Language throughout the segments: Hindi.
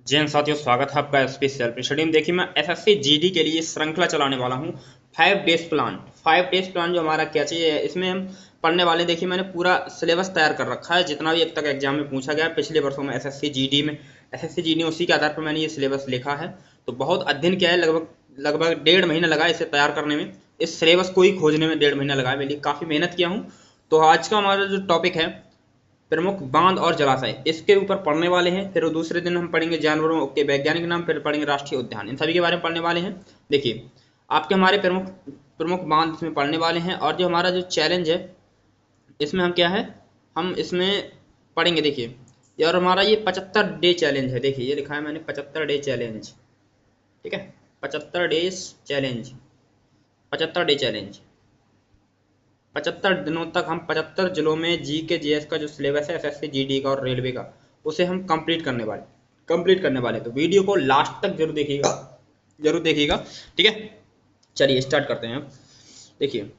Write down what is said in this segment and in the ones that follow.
जी हाँ साथियों, स्वागत है आपका स्पेशल स्टडी में। देखिए, मैं एसएससी जीडी के लिए श्रृंखला चलाने वाला हूँ। 5 डेज प्लान जो हमारा क्या चाहिए, इसमें हम पढ़ने वाले। देखिए, मैंने पूरा सिलेबस तैयार कर रखा है, जितना भी अब तक एग्जाम में पूछा गया पिछले वर्षों में एसएससी जीडी में उसी के आधार पर मैंने ये सिलेबस लिखा है। तो बहुत अध्ययन किया है, लगभग लगभग 1.5 महीना लगा इसे तैयार करने में। इस सिलेबस को ही खोजने में 1.5 महीना लगा है, मेरे लिए काफ़ी मेहनत किया हूँ। तो आज का हमारा जो टॉपिक है, प्रमुख बांध और जलाशय, इसके ऊपर पढ़ने वाले हैं। फिर दूसरे दिन हम पढ़ेंगे जानवरों के वैज्ञानिक नाम, फिर पढ़ेंगे राष्ट्रीय उद्यान, इन सभी के बारे में पढ़ने वाले हैं। देखिए, आपके हमारे प्रमुख प्रमुख बांध इसमें पढ़ने वाले हैं। और जो हमारा जो चैलेंज है, इसमें हम क्या है, हम इसमें पढ़ेंगे। देखिए, ये और हमारा ये 75 डे चैलेंज है। देखिए, ये लिखा है मैंने 75 डे चैलेंज। ठीक है, 75 डेज चैलेंज, 75 डे चैलेंज। 75 दिनों तक हम 75 जिलों में जी के जीएस का जो सिलेबस है, एसएससी जीडी का और रेलवे का, उसे हम कंप्लीट करने वाले। तो वीडियो को लास्ट तक जरूर देखिएगा, जरूर देखिएगा। ठीक है, चलिए स्टार्ट करते हैं। देखिए,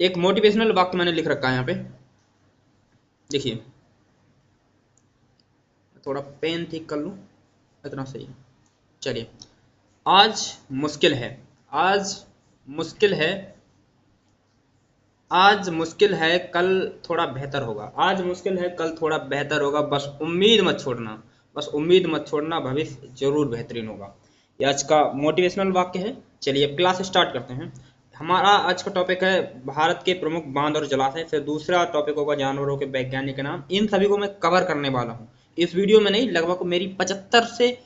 एक मोटिवेशनल वाक्य मैंने लिख रखा है यहाँ पे। देखिए, थोड़ा पेन ठीक कर लूँ, इतना सही है। चलिए, आज मुश्किल है, आज मुश्किल है, आज मुश्किल है कल थोड़ा बेहतर होगा, आज मुश्किल है कल थोड़ा बेहतर होगा, बस उम्मीद मत छोड़ना, बस उम्मीद मत छोड़ना, भविष्य जरूर बेहतरीन होगा। ये आज का मोटिवेशनल वाक्य है। चलिए अब क्लास स्टार्ट करते हैं। हमारा आज का टॉपिक है भारत के प्रमुख बांध और जलाशय। फिर दूसरा टॉपिक होगा जानवरों के वैज्ञानिक नाम। इन सभी को मैं कवर करने वाला हूँ इस वीडियो में। नहीं, लगभग मेरी 75 से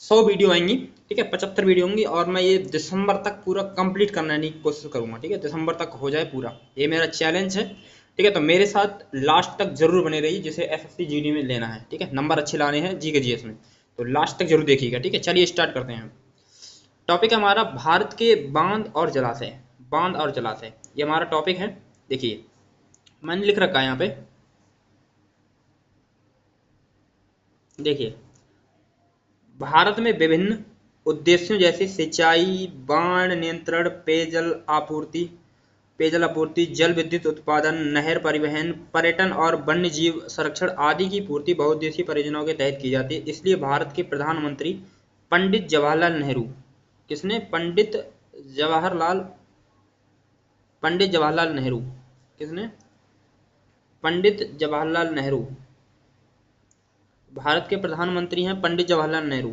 100 वीडियो आएंगी। ठीक है, 75 वीडियो होंगी, और मैं ये दिसंबर तक पूरा कंप्लीट करने की कोशिश करूंगा। ठीक है, दिसंबर तक हो जाए पूरा, ये मेरा चैलेंज है। ठीक है, तो मेरे साथ लास्ट तक जरूर बने रहिए, जिसे एसएससी जीडी में लेना है। ठीक है, नंबर अच्छे लाने हैं जी के जीएस में, तो लास्ट तक जरूर देखिएगा। ठीक है, चलिए स्टार्ट करते हैं। टॉपिक है हमारा भारत के बांध और जलाशय। बांध और जलाशय, ये हमारा टॉपिक है। देखिए, मैंने लिख रखा है यहाँ पे। देखिए, भारत में विभिन्न उद्देश्यों जैसे सिंचाई, बाढ़ नियंत्रण, पेयजल आपूर्ति, जल विद्युत उत्पादन, नहर परिवहन, पर्यटन और वन्य जीव संरक्षण आदि की पूर्ति बहुउद्देशीय परियोजनाओं के तहत की जाती है। इसलिए भारत के प्रधानमंत्री पंडित जवाहरलाल नेहरू, किसने, जवाहरलाल पंडित जवाहरलाल नेहरू, किसने, पंडित जवाहरलाल नेहरू, भारत के प्रधानमंत्री हैं पंडित जवाहरलाल नेहरू।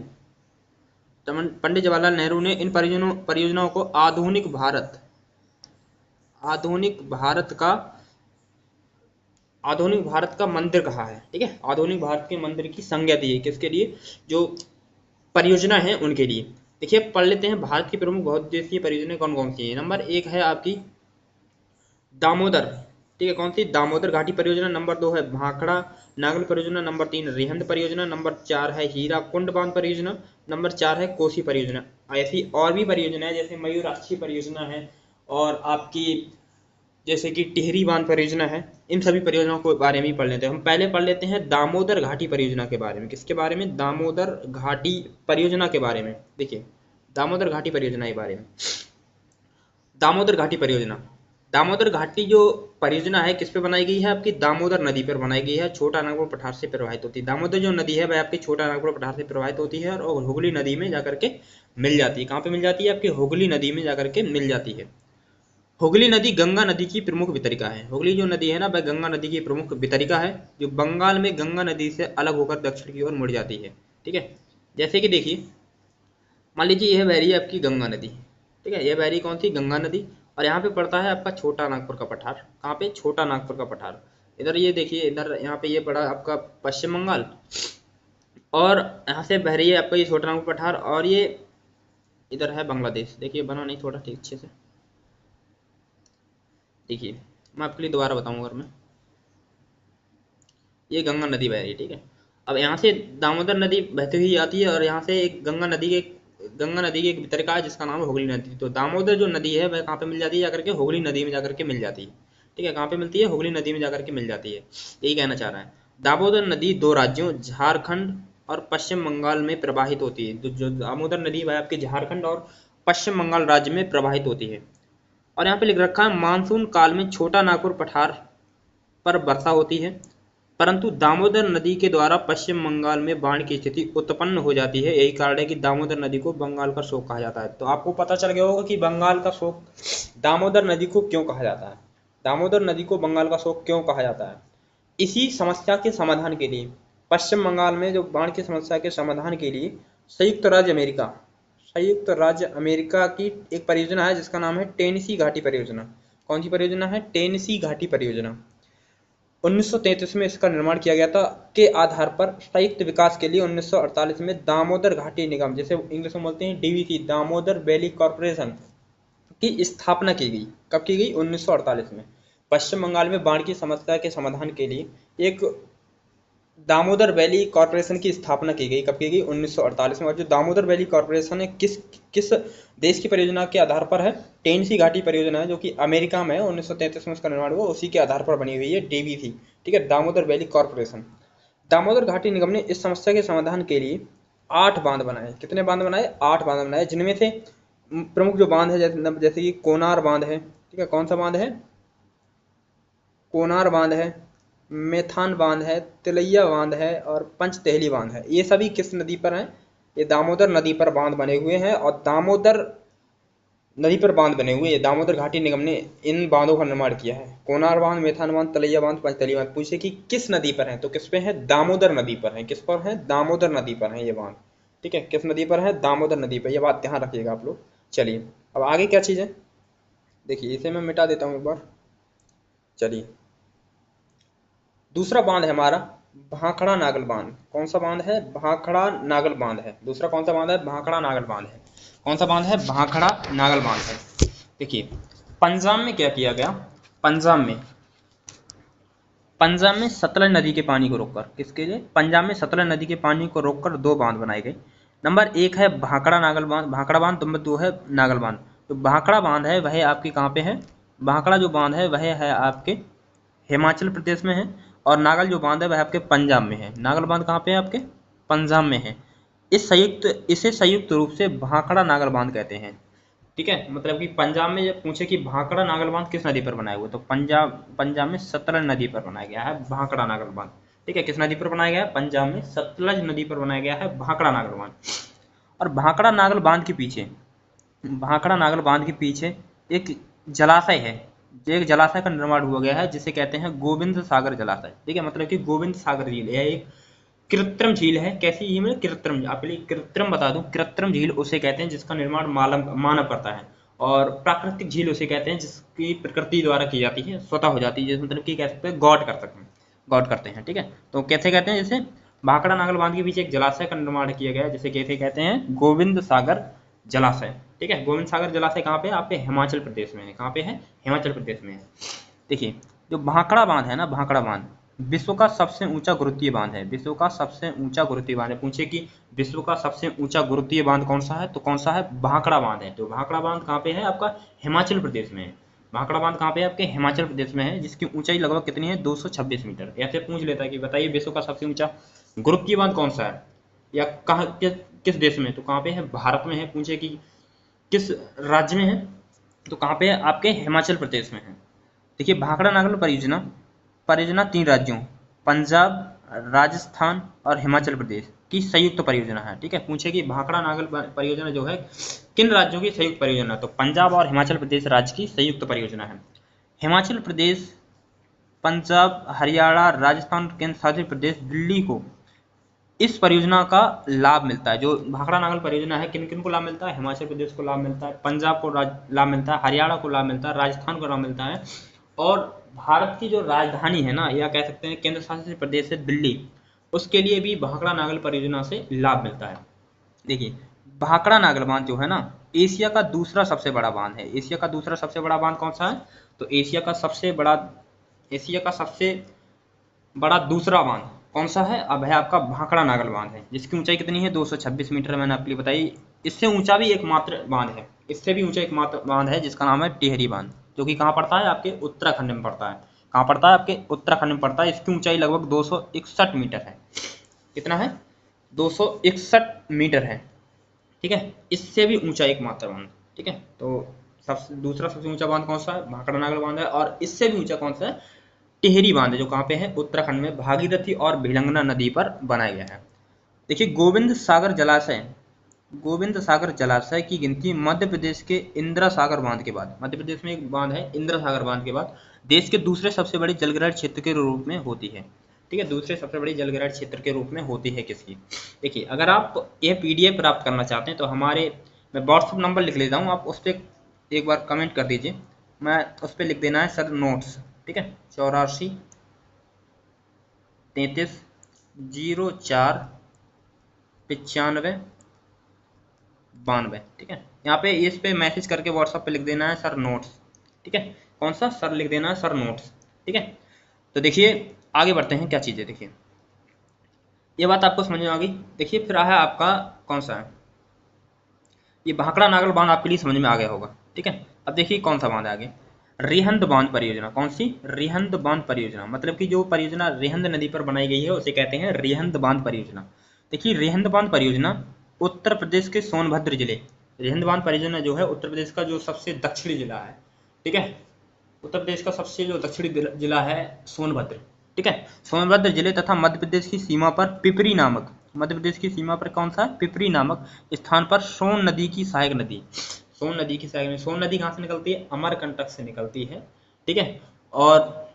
पंडित जवाहरलाल नेहरू ने इन परियोजनाओं को आधुनिक भारत का आधुनिक भारत का मंदिर कहा है। ठीक है, आधुनिक भारत के मंदिर की संज्ञा दी है। किसके लिए, जो परियोजना है उनके लिए। देखिए, पढ़ लेते हैं भारत की प्रमुख बहुउद्देशीय परियोजनाएं कौन कौन सी है। नंबर 1 है आपकी दामोदर। ठीक है, कौन सी, दामोदर घाटी परियोजना। नंबर 2 है भाखड़ा नागल परियोजना। नंबर 3 रिहंद परियोजना। नंबर 4 है हीरा कुंड बांध परियोजना। नंबर 4 है कोसी परियोजना। ऐसी और भी परियोजना है, जैसे मयूराक्षी परियोजना है, और आपकी जैसे कि टिहरी बांध परियोजना है। इन सभी परियोजनाओं के बारे में ही पढ़ लेते हैं। हम पहले पढ़ लेते हैं दामोदर घाटी परियोजना के बारे में। किसके बारे में, दामोदर घाटी परियोजना के बारे में। देखिए, दामोदर घाटी परियोजना के बारे में। दामोदर घाटी परियोजना, दामोदर घाटी जो परियोजना है किस पे बनाई गई है, आपकी दामोदर नदी पर बनाई गई है। छोटा नागपुर पठार से प्रवाहित होती है। दामोदर जो नदी है वह आपकी छोटा नागपुर पठार से प्रवाहित होती है, और हुगली नदी में जाकर के मिल जाती है। कहाँ पे मिल जाती है, आपकी हुगली नदी में जाकर के मिल जाती है। हुगली नदी गंगा नदी की प्रमुख वितरिका है। हुगली जो नदी है ना, वह गंगा नदी की प्रमुख वितरिका है, जो बंगाल में गंगा नदी से अलग होकर दक्षिण की ओर मुड़ जाती है। ठीक है, जैसे कि देखिए, मान लीजिए यह बह रही है आपकी गंगा नदी। ठीक है, यह बह रही कौन सी, गंगा नदी। और यहाँ पे पड़ता है आपका छोटा नागपुर का पठार। कहाँ पे, छोटा नागपुर का पठार। इधर ये देखिए, इधर यहाँ पे ये पड़ा आपका पश्चिम बंगाल, और यहाँ से बह रही है आपका ये छोटा नागपुर पठार, और ये इधर है बांग्लादेश। देखिए, बना नहीं थोड़ा ठीक अच्छे से। देखिए, मैं आपके लिए दोबारा बताऊंगा। अगर मैं, ये गंगा नदी बह रही है। ठीक है, अब यहाँ से दामोदर नदी बहती हुई आती है, और यहाँ से एक गंगा नदी की एक वितरिका है जिसका नाम है हुगली नदी। तो दामोदर जो नदी है वह कहाँ पे मिल जाती है, जाकर के हुगली नदी में जाकर के मिल जाती है। ठीक है, कहाँ पे मिलती है, हुगली नदी में जाकर के मिल जाती है। यही कहना चाह रहा है। दामोदर नदी दो राज्यों झारखंड और पश्चिम बंगाल में प्रवाहित होती है। तो जो दामोदर नदी वह आपके झारखंड और पश्चिम बंगाल राज्य में प्रवाहित होती है। और यहाँ पे लिख रखा है मानसून काल में छोटा नागपुर पठार पर वर्षा होती है। परंतु दामोदर नदी के द्वारा पश्चिम बंगाल में बाढ़ की स्थिति उत्पन्न हो जाती है। यही कारण है कि दामोदर नदी को बंगाल का शोक कहा जाता है। तो आपको पता चल गया होगा कि बंगाल का शोक दामोदर नदी को क्यों कहा जाता है। दामोदर नदी को बंगाल का शोक क्यों कहा जाता है? इसी समस्या के समाधान के लिए, पश्चिम बंगाल में जो बाढ़ की समस्या के समाधान के लिए संयुक्त राज्य अमेरिका की एक परियोजना है जिसका नाम है टेनेसी घाटी परियोजना। कौन सी परियोजना है? टेनेसी घाटी परियोजना। 1933 में इसका निर्माण किया गया था के आधार पर संयुक्त विकास के लिए 1948 में दामोदर घाटी निगम, जैसे इंग्लिश में बोलते हैं डीवीसी, दामोदर वैली कॉरपोरेशन की स्थापना की गई। कब की गई? 1948 में। पश्चिम बंगाल में बाढ़ की समस्या के समाधान के लिए एक दामोदर वैली कॉरपोरेशन की स्थापना की गई। कब की गई? 1948 में। और जो दामोदर वैली कॉरपोरेशन है किस देश की परियोजना के आधार पर है? टेनेसी घाटी परियोजना है जो कि अमेरिका में है। 1933 में उसका निर्माण हुआ, उसी के आधार पर बनी हुई है डीवीसी, ठीक है, दामोदर वैली कॉरपोरेशन। दामोदर घाटी निगम ने इस समस्या के समाधान के लिए 8 बांध बनाए। कितने बांध बनाए? 8 बांध बनाए, जिनमें से प्रमुख जो बांध है जैसे कि कोनार बांध है, ठीक है, कौन सा बांध है? कोनार बांध है, मेथान बांध है, तिलैया बांध है और पंचतहली बांध है। ये सभी किस नदी पर हैं? ये दामोदर नदी पर बांध बने हुए हैं। और दामोदर नदी पर बांध बने हुए, दामोदर घाटी निगम ने इन बांधों का निर्माण किया है। कोनार बांध, मेथान बांध, तिलैया बांध, पंचतहली बांध। पूछे कि किस नदी पर है, तो किस पे है? दामोदर नदी पर है। किस पर है? दामोदर नदी पर है ये बांध, ठीक है। किस नदी पर है? दामोदर नदी पर। ये बात ध्यान रखिएगा आप लोग। चलिए अब आगे क्या चीज़ है, देखिए इसे मैं मिटा देता हूँ एक बार। चलिए दूसरा बांध है हमारा भाखड़ा नागल बांध। कौन सा बांध है? भाखड़ा नागल बांध है। दूसरा कौन सा बांध है? भाखड़ा नागल बांध है। कौन सा बांध है? भाखड़ा नागल बांध है। देखिए पंजाब में क्या किया गया? पंजाब में सतलज नदी के पानी को रोककर, किसके लिए? पंजाब में सतलज नदी के पानी को रोककर 2 बांध बनाए गए। नंबर 1 है भाखड़ा नागल बांध, भाखड़ा बांध। नंबर 2 है नागल बांध। तो भाखड़ा बांध है वह आपके कहाँ पे है? भाखड़ा जो बांध है वह है आपके हिमाचल प्रदेश में है। और नागल जो बांध है वह आपके पंजाब में है। नागल बांध कहाँ पे है? आपके पंजाब में है। इसे संयुक्त रूप से भाखड़ा नागल बांध कहते हैं, ठीक है। मतलब कि पंजाब में जब पूछे कि भाखड़ा नागल बांध किस नदी पर बनाया हुआ, तो पंजाब में सतलज नदी पर बनाया गया है भाखड़ा नागल बांध, ठीक है। किस नदी पर बनाया गया है? पंजाब में सतलज नदी पर बनाया गया है भाखड़ा नागल बांध। और भाखड़ा नागल बांध के पीछे एक जलाशय है, जो एक जलाशय का निर्माण हुआ गया है जिसे कहते हैं गोविंद सागर जलाशय, ठीक है। मतलब कि गोविंद सागर झील, यह एक कृत्रिम झील है। कैसी झील है? कृत्रिम। आपके लिए कृत्रिम बता दूं, कृत्रिम झील उसे कहते हैं जिसका निर्माण मानव करता है। और प्राकृतिक झील उसे कहते हैं जिसकी प्रकृति द्वारा की जाती है, स्वतः हो जाती है, मतलब कि कह सकते हैं गॉड करते हैं, ठीक है। तो कैसे कहते हैं? जैसे भाखड़ा नागल बांध के पीछे एक जलाशय का निर्माण किया गया है जिसे कैसे कहते हैं? गोविंद सागर जलाशय, ठीक है। गोविंद सागर जलाशय कहाँ पे है? आपके हिमाचल प्रदेश में है। कहाँ पे है? हिमाचल प्रदेश में है। देखिए जो भाखड़ा बांध है ना, भाखड़ा बांध विश्व का सबसे ऊंचा गुरुत्वीय बांध है। विश्व का सबसे ऊंचा गुरुत्वीय बांध है। पूछे कि विश्व का सबसे ऊंचा गुरुत्वीय बांध कौन सा है, तो कौन सा है? भाखड़ा बांध है। तो भाखड़ा बांध कहाँ पे है? आपका हिमाचल प्रदेश में है। भाखड़ा बांध कहाँ पे है? आपके हिमाचल प्रदेश में है, जिसकी ऊंचाई लगभग कितनी है? 226 मीटर। ऐसे पूछ लेता है कि बताइए विश्व का सबसे ऊंचा गुरुत्वीय बांध कौन सा है, या कहाँ किस देश में, तो कहाँ पे है? भारत में है। पूछे कि किस राज्य में है, तो कहाँ पे है? आपके हिमाचल प्रदेश में है। देखिए भाखड़ा नागल परियोजना 3 राज्यों पंजाब, राजस्थान और हिमाचल प्रदेश की संयुक्त परियोजना है, ठीक है। पूछे कि भाखड़ा नागल परियोजना जो है किन राज्यों की संयुक्त परियोजना, तो पंजाब और हिमाचल प्रदेश राज्य की संयुक्त परियोजना है। हिमाचल प्रदेश, पंजाब, हरियाणा, राजस्थान, केंद्र शासित प्रदेश दिल्ली को इस परियोजना का लाभ मिलता है। जो भाखड़ा नागल परियोजना है किन किन को लाभ मिलता है? हिमाचल प्रदेश को लाभ मिलता है, पंजाब को लाभ मिलता है, हरियाणा को लाभ मिलता है, राजस्थान को लाभ मिलता है। और भारत की जो राजधानी है ना, या कह सकते हैं केंद्र शासित प्रदेश है दिल्ली, उसके लिए भी भाखड़ा नागल परियोजना से लाभ मिलता है। देखिए भाखड़ा नागल बांध जो है ना, एशिया का दूसरा सबसे बड़ा बांध है। एशिया का दूसरा सबसे बड़ा बांध कौन सा है? तो एशिया का सबसे बड़ा दूसरा बांध कौन सा है? अब है आपका भाखड़ा नागल बांध है, जिसकी ऊंचाई कितनी है? 226 मीटर। मैंने आपके लिए बताई। इससे ऊंचा भी एकमात्र बांध है, इससे भी ऊंचा एकमात्र बांध है जिसका नाम है टिहरी बांध, जो कि कहाँ पड़ता है? आपके उत्तराखंड में पड़ता है। कहाँ पड़ता है? आपके उत्तराखंड में पड़ता है। इसकी ऊंचाई लगभग 261 मीटर है। कितना है? 261 मीटर है, ठीक है। इससे भी ऊंचा एकमात्र बांध, ठीक है। तो दूसरा सबसे ऊंचा बांध कौन सा है? भाखड़ा नागल बांध है। और इससे भी ऊंचा कौन सा है? टिहरी बांध जो कहाँ पे है, उत्तराखंड में भागीरथी और भिलंगना नदी पर बनाया गया है। देखिए गोविंद सागर जलाशय की गिनती मध्य प्रदेश के इंदिरा सागर बांध के बाद, मध्य प्रदेश में एक बांध है इंदिरा सागर बांध के बाद, देश के दूसरे सबसे बड़े जलग्रहण क्षेत्र के रूप में होती है। ठीक है, दूसरे सबसे बड़ी जलग्रहण क्षेत्र के रूप में होती है किसकी। देखिए अगर आप ये पीडीएफ प्राप्त करना चाहते हैं तो मैं व्हाट्सअप नंबर लिख लेता हूँ, आप उस पर एक बार कमेंट कर दीजिए, मैं उस पर लिख देना है सर नोट्स। ठीक है, 84 33 04 95 92। ठीक है, यहाँ पे इस पे मैसेज करके व्हाट्सएप पे लिख देना है सर नोट्स। ठीक है, कौन सा सर लिख देना है सर नोट्स। ठीक है, तो देखिए आगे बढ़ते हैं, क्या चीज़ है देखिए, ये बात आपको समझ में आ गई। देखिए फिर है आपका कौन सा है, ये भाखड़ा नागल बांध आपके लिए समझ में आ गया होगा। ठीक है, अब देखिए कौन सा बांध है आगे, रिहंद बांध परियोजना। कौन सी, रिहंद बांध परियोजना, मतलब कि जो परियोजना रिहंद नदी पर बनाई गई है उसे कहते हैं रिहंद बांध परियोजना। देखिए रिहंद बांध परियोजना उत्तर प्रदेश के सोनभद्र जिले, रिहंद बांध परियोजना जो है उत्तर प्रदेश का जो सबसे दक्षिणी जिला है। ठीक है, उत्तर प्रदेश का सबसे जो दक्षिणी जिला है सोनभद्र। ठीक है, सोनभद्र जिले तथा मध्य प्रदेश की सीमा पर पिपरी नामक, मध्य प्रदेश की सीमा पर कौन सा है, पिपरी नामक स्थान पर सोन नदी की सहायक नदी, सोन नदी की सहायक नदी, सोन नदी कहाँ से निकलती है, अमरकंटक से निकलती है। ठीक है, और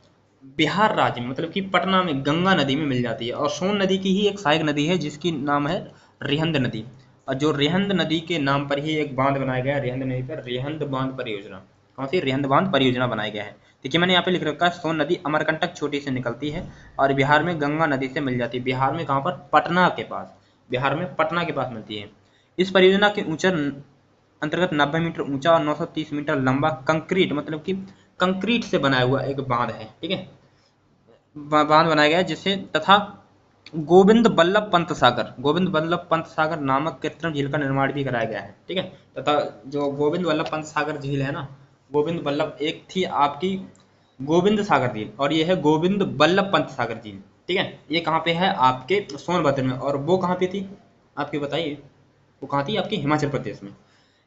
बिहार राज्य में मतलब कि पटना में गंगा नदी में मिल जाती है, और सोन नदी की ही एक सहायक नदी है जिसकी नाम है रिहंद नदी, और जो रिहंद नदी के नाम पर ही एक बांध बनाया गया है रिहंद नदी पर, रिहंद बांध परियोजना। कौन सी, रिहंद बांध परियोजना बनाया गया है। देखिए मैंने यहाँ पे लिख रखा है सोन नदी अमरकंटक चोटी से निकलती है और बिहार में गंगा नदी से मिल जाती है। बिहार में कहाँ पर, पटना के पास, बिहार में पटना के पास मिलती है। इस परियोजना के ऊंचा अंतर्गत 90 मीटर ऊंचा और 930 मीटर लंबा कंक्रीट, मतलब कि कंक्रीट से बनाया हुआ एक बांध है। ठीक है, बांध बनाया गया है जिसे, तथा गोविंद बल्लभ पंत सागर नामक कृत्रिम झील का निर्माण भी कराया गया है। ठीक है, तथा जो गोविंद बल्लभ पंत सागर झील है ना, गोविंद बल्लभ, एक थी आपकी गोविंद सागर झील और ये है गोविंद बल्लभ पंत सागर झील। ठीक है, ये कहाँ पे है, आपके सोनभद्र में, और वो कहाँ पे थी आपकी बताइए, वो कहाँ थी, आपकी हिमाचल प्रदेश में।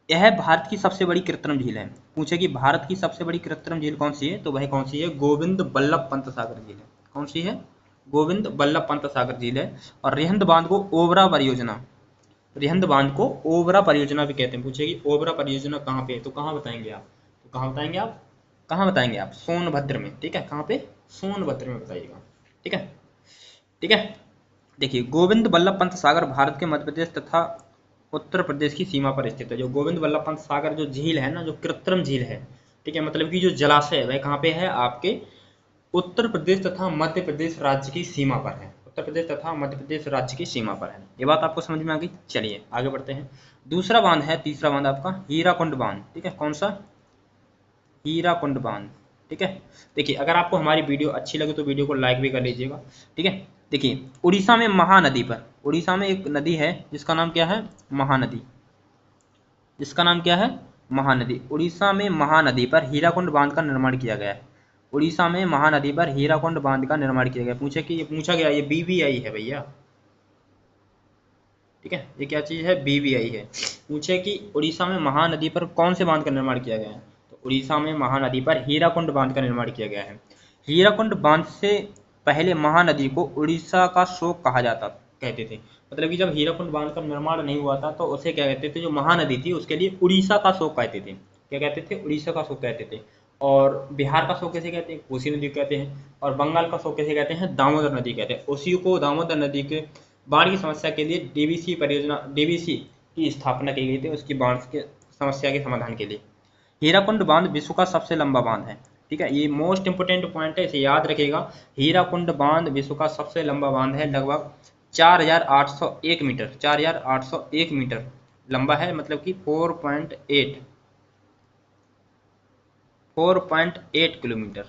यह भारत की सबसे बड़ी कृत्रिम झील है। पूछे कि भारत की सबसे बड़ी कृत्रिम झील कौन सी है, तो वह कौन सी है, गोविंद बल्लभ पंत सागर झील है। कौन सी है, गोविंद बल्लभ पंत सागर झील है। और रिहंद बांध को ओबरा परियोजना, रिहंद बांध को ओबरा परियोजना भी कहते हैं। पूछेगी ओबरा परियोजना कहाँ पे है, तो कहाँ बताएंगे आप, तो कहाँ बताएंगे आप, कहाँ बताएंगे आप, सोनभद्र में। ठीक है, कहाँ पे, सोनभद्र में बताइएगा। ठीक है, ठीक है, देखिए गोविंद बल्लभ पंत सागर भारत के मध्य प्रदेश तथा उत्तर प्रदेश की सीमा पर स्थित है। जो गोविंद बल्लभ पंत सागर जो झील है ना, जो कृत्रिम झील है, ठीक है, मतलब कि जो जलाशय है वह कहाँ पे है, आपके उत्तर प्रदेश तथा मध्य प्रदेश राज्य की सीमा पर है। उत्तर प्रदेश तथा मध्य प्रदेश राज्य की सीमा पर है। ये बात आपको समझ में आ गई। चलिए आगे बढ़ते हैं। दूसरा बांध है, तीसरा बांध आपका हीराकुंड बांध। ठीक है, कौन सा, हीराकुंड बांध। ठीक है, देखिए अगर आपको हमारी वीडियो अच्छी लगे तो वीडियो को लाइक भी कर लीजिएगा। ठीक है, देखिए उड़ीसा में महानदी पर, उड़ीसा में एक नदी है जिसका नाम क्या है, महानदी, जिसका नाम क्या है, महानदी। उड़ीसा में महानदी पर हीराकुंड बांध का निर्माण किया गया है। उड़ीसा में महानदी पर हीराकुंड बांध का निर्माण किया गया। पूछे कि ये पूछा गया, ये बीबीआई है भैया। ठीक है, ये क्या चीज़ है, बीबीआई है। पूछे कि उड़ीसा में महानदी पर कौन से बांध का निर्माण किया गया है, तो उड़ीसा में महानदी पर हीराकुंड बांध का निर्माण किया गया है। हीराकुंड बांध से पहले महानदी को उड़ीसा का शोक कहा जाता, कहते थे। मतलब कि जब हीराकुंड बांध का निर्माण नहीं हुआ था तो उसे क्या कहते थे, जो महानदी थी उसके लिए उड़ीसा का शोक कहते थे। क्या कहते थे, उड़ीसा का शोक कहते थे। और बिहार का शोक कैसे कहते हैं, कोसी नदी कहते हैं। और बंगाल का शोक कैसे कहते हैं, दामोदर नदी कहते हैं। उसी को दामोदर नदी के बाढ़ की समस्या के लिए डीवीसी परियोजना, डीवीसी की स्थापना की गई थी उसकी बाढ़ के समस्या के समाधान के लिए। हीराकुंड बांध विश्व का सबसे लंबा बांध है। ठीक है, ये मोस्ट इंपोर्टेंट पॉइंट है, इसे याद रखिएगा। हीराकुंड बांध विश्व का सबसे लंबा बांध है, लगभग 4801 मीटर, 4801 मीटर लंबा है, मतलब कि 4.8 किलोमीटर।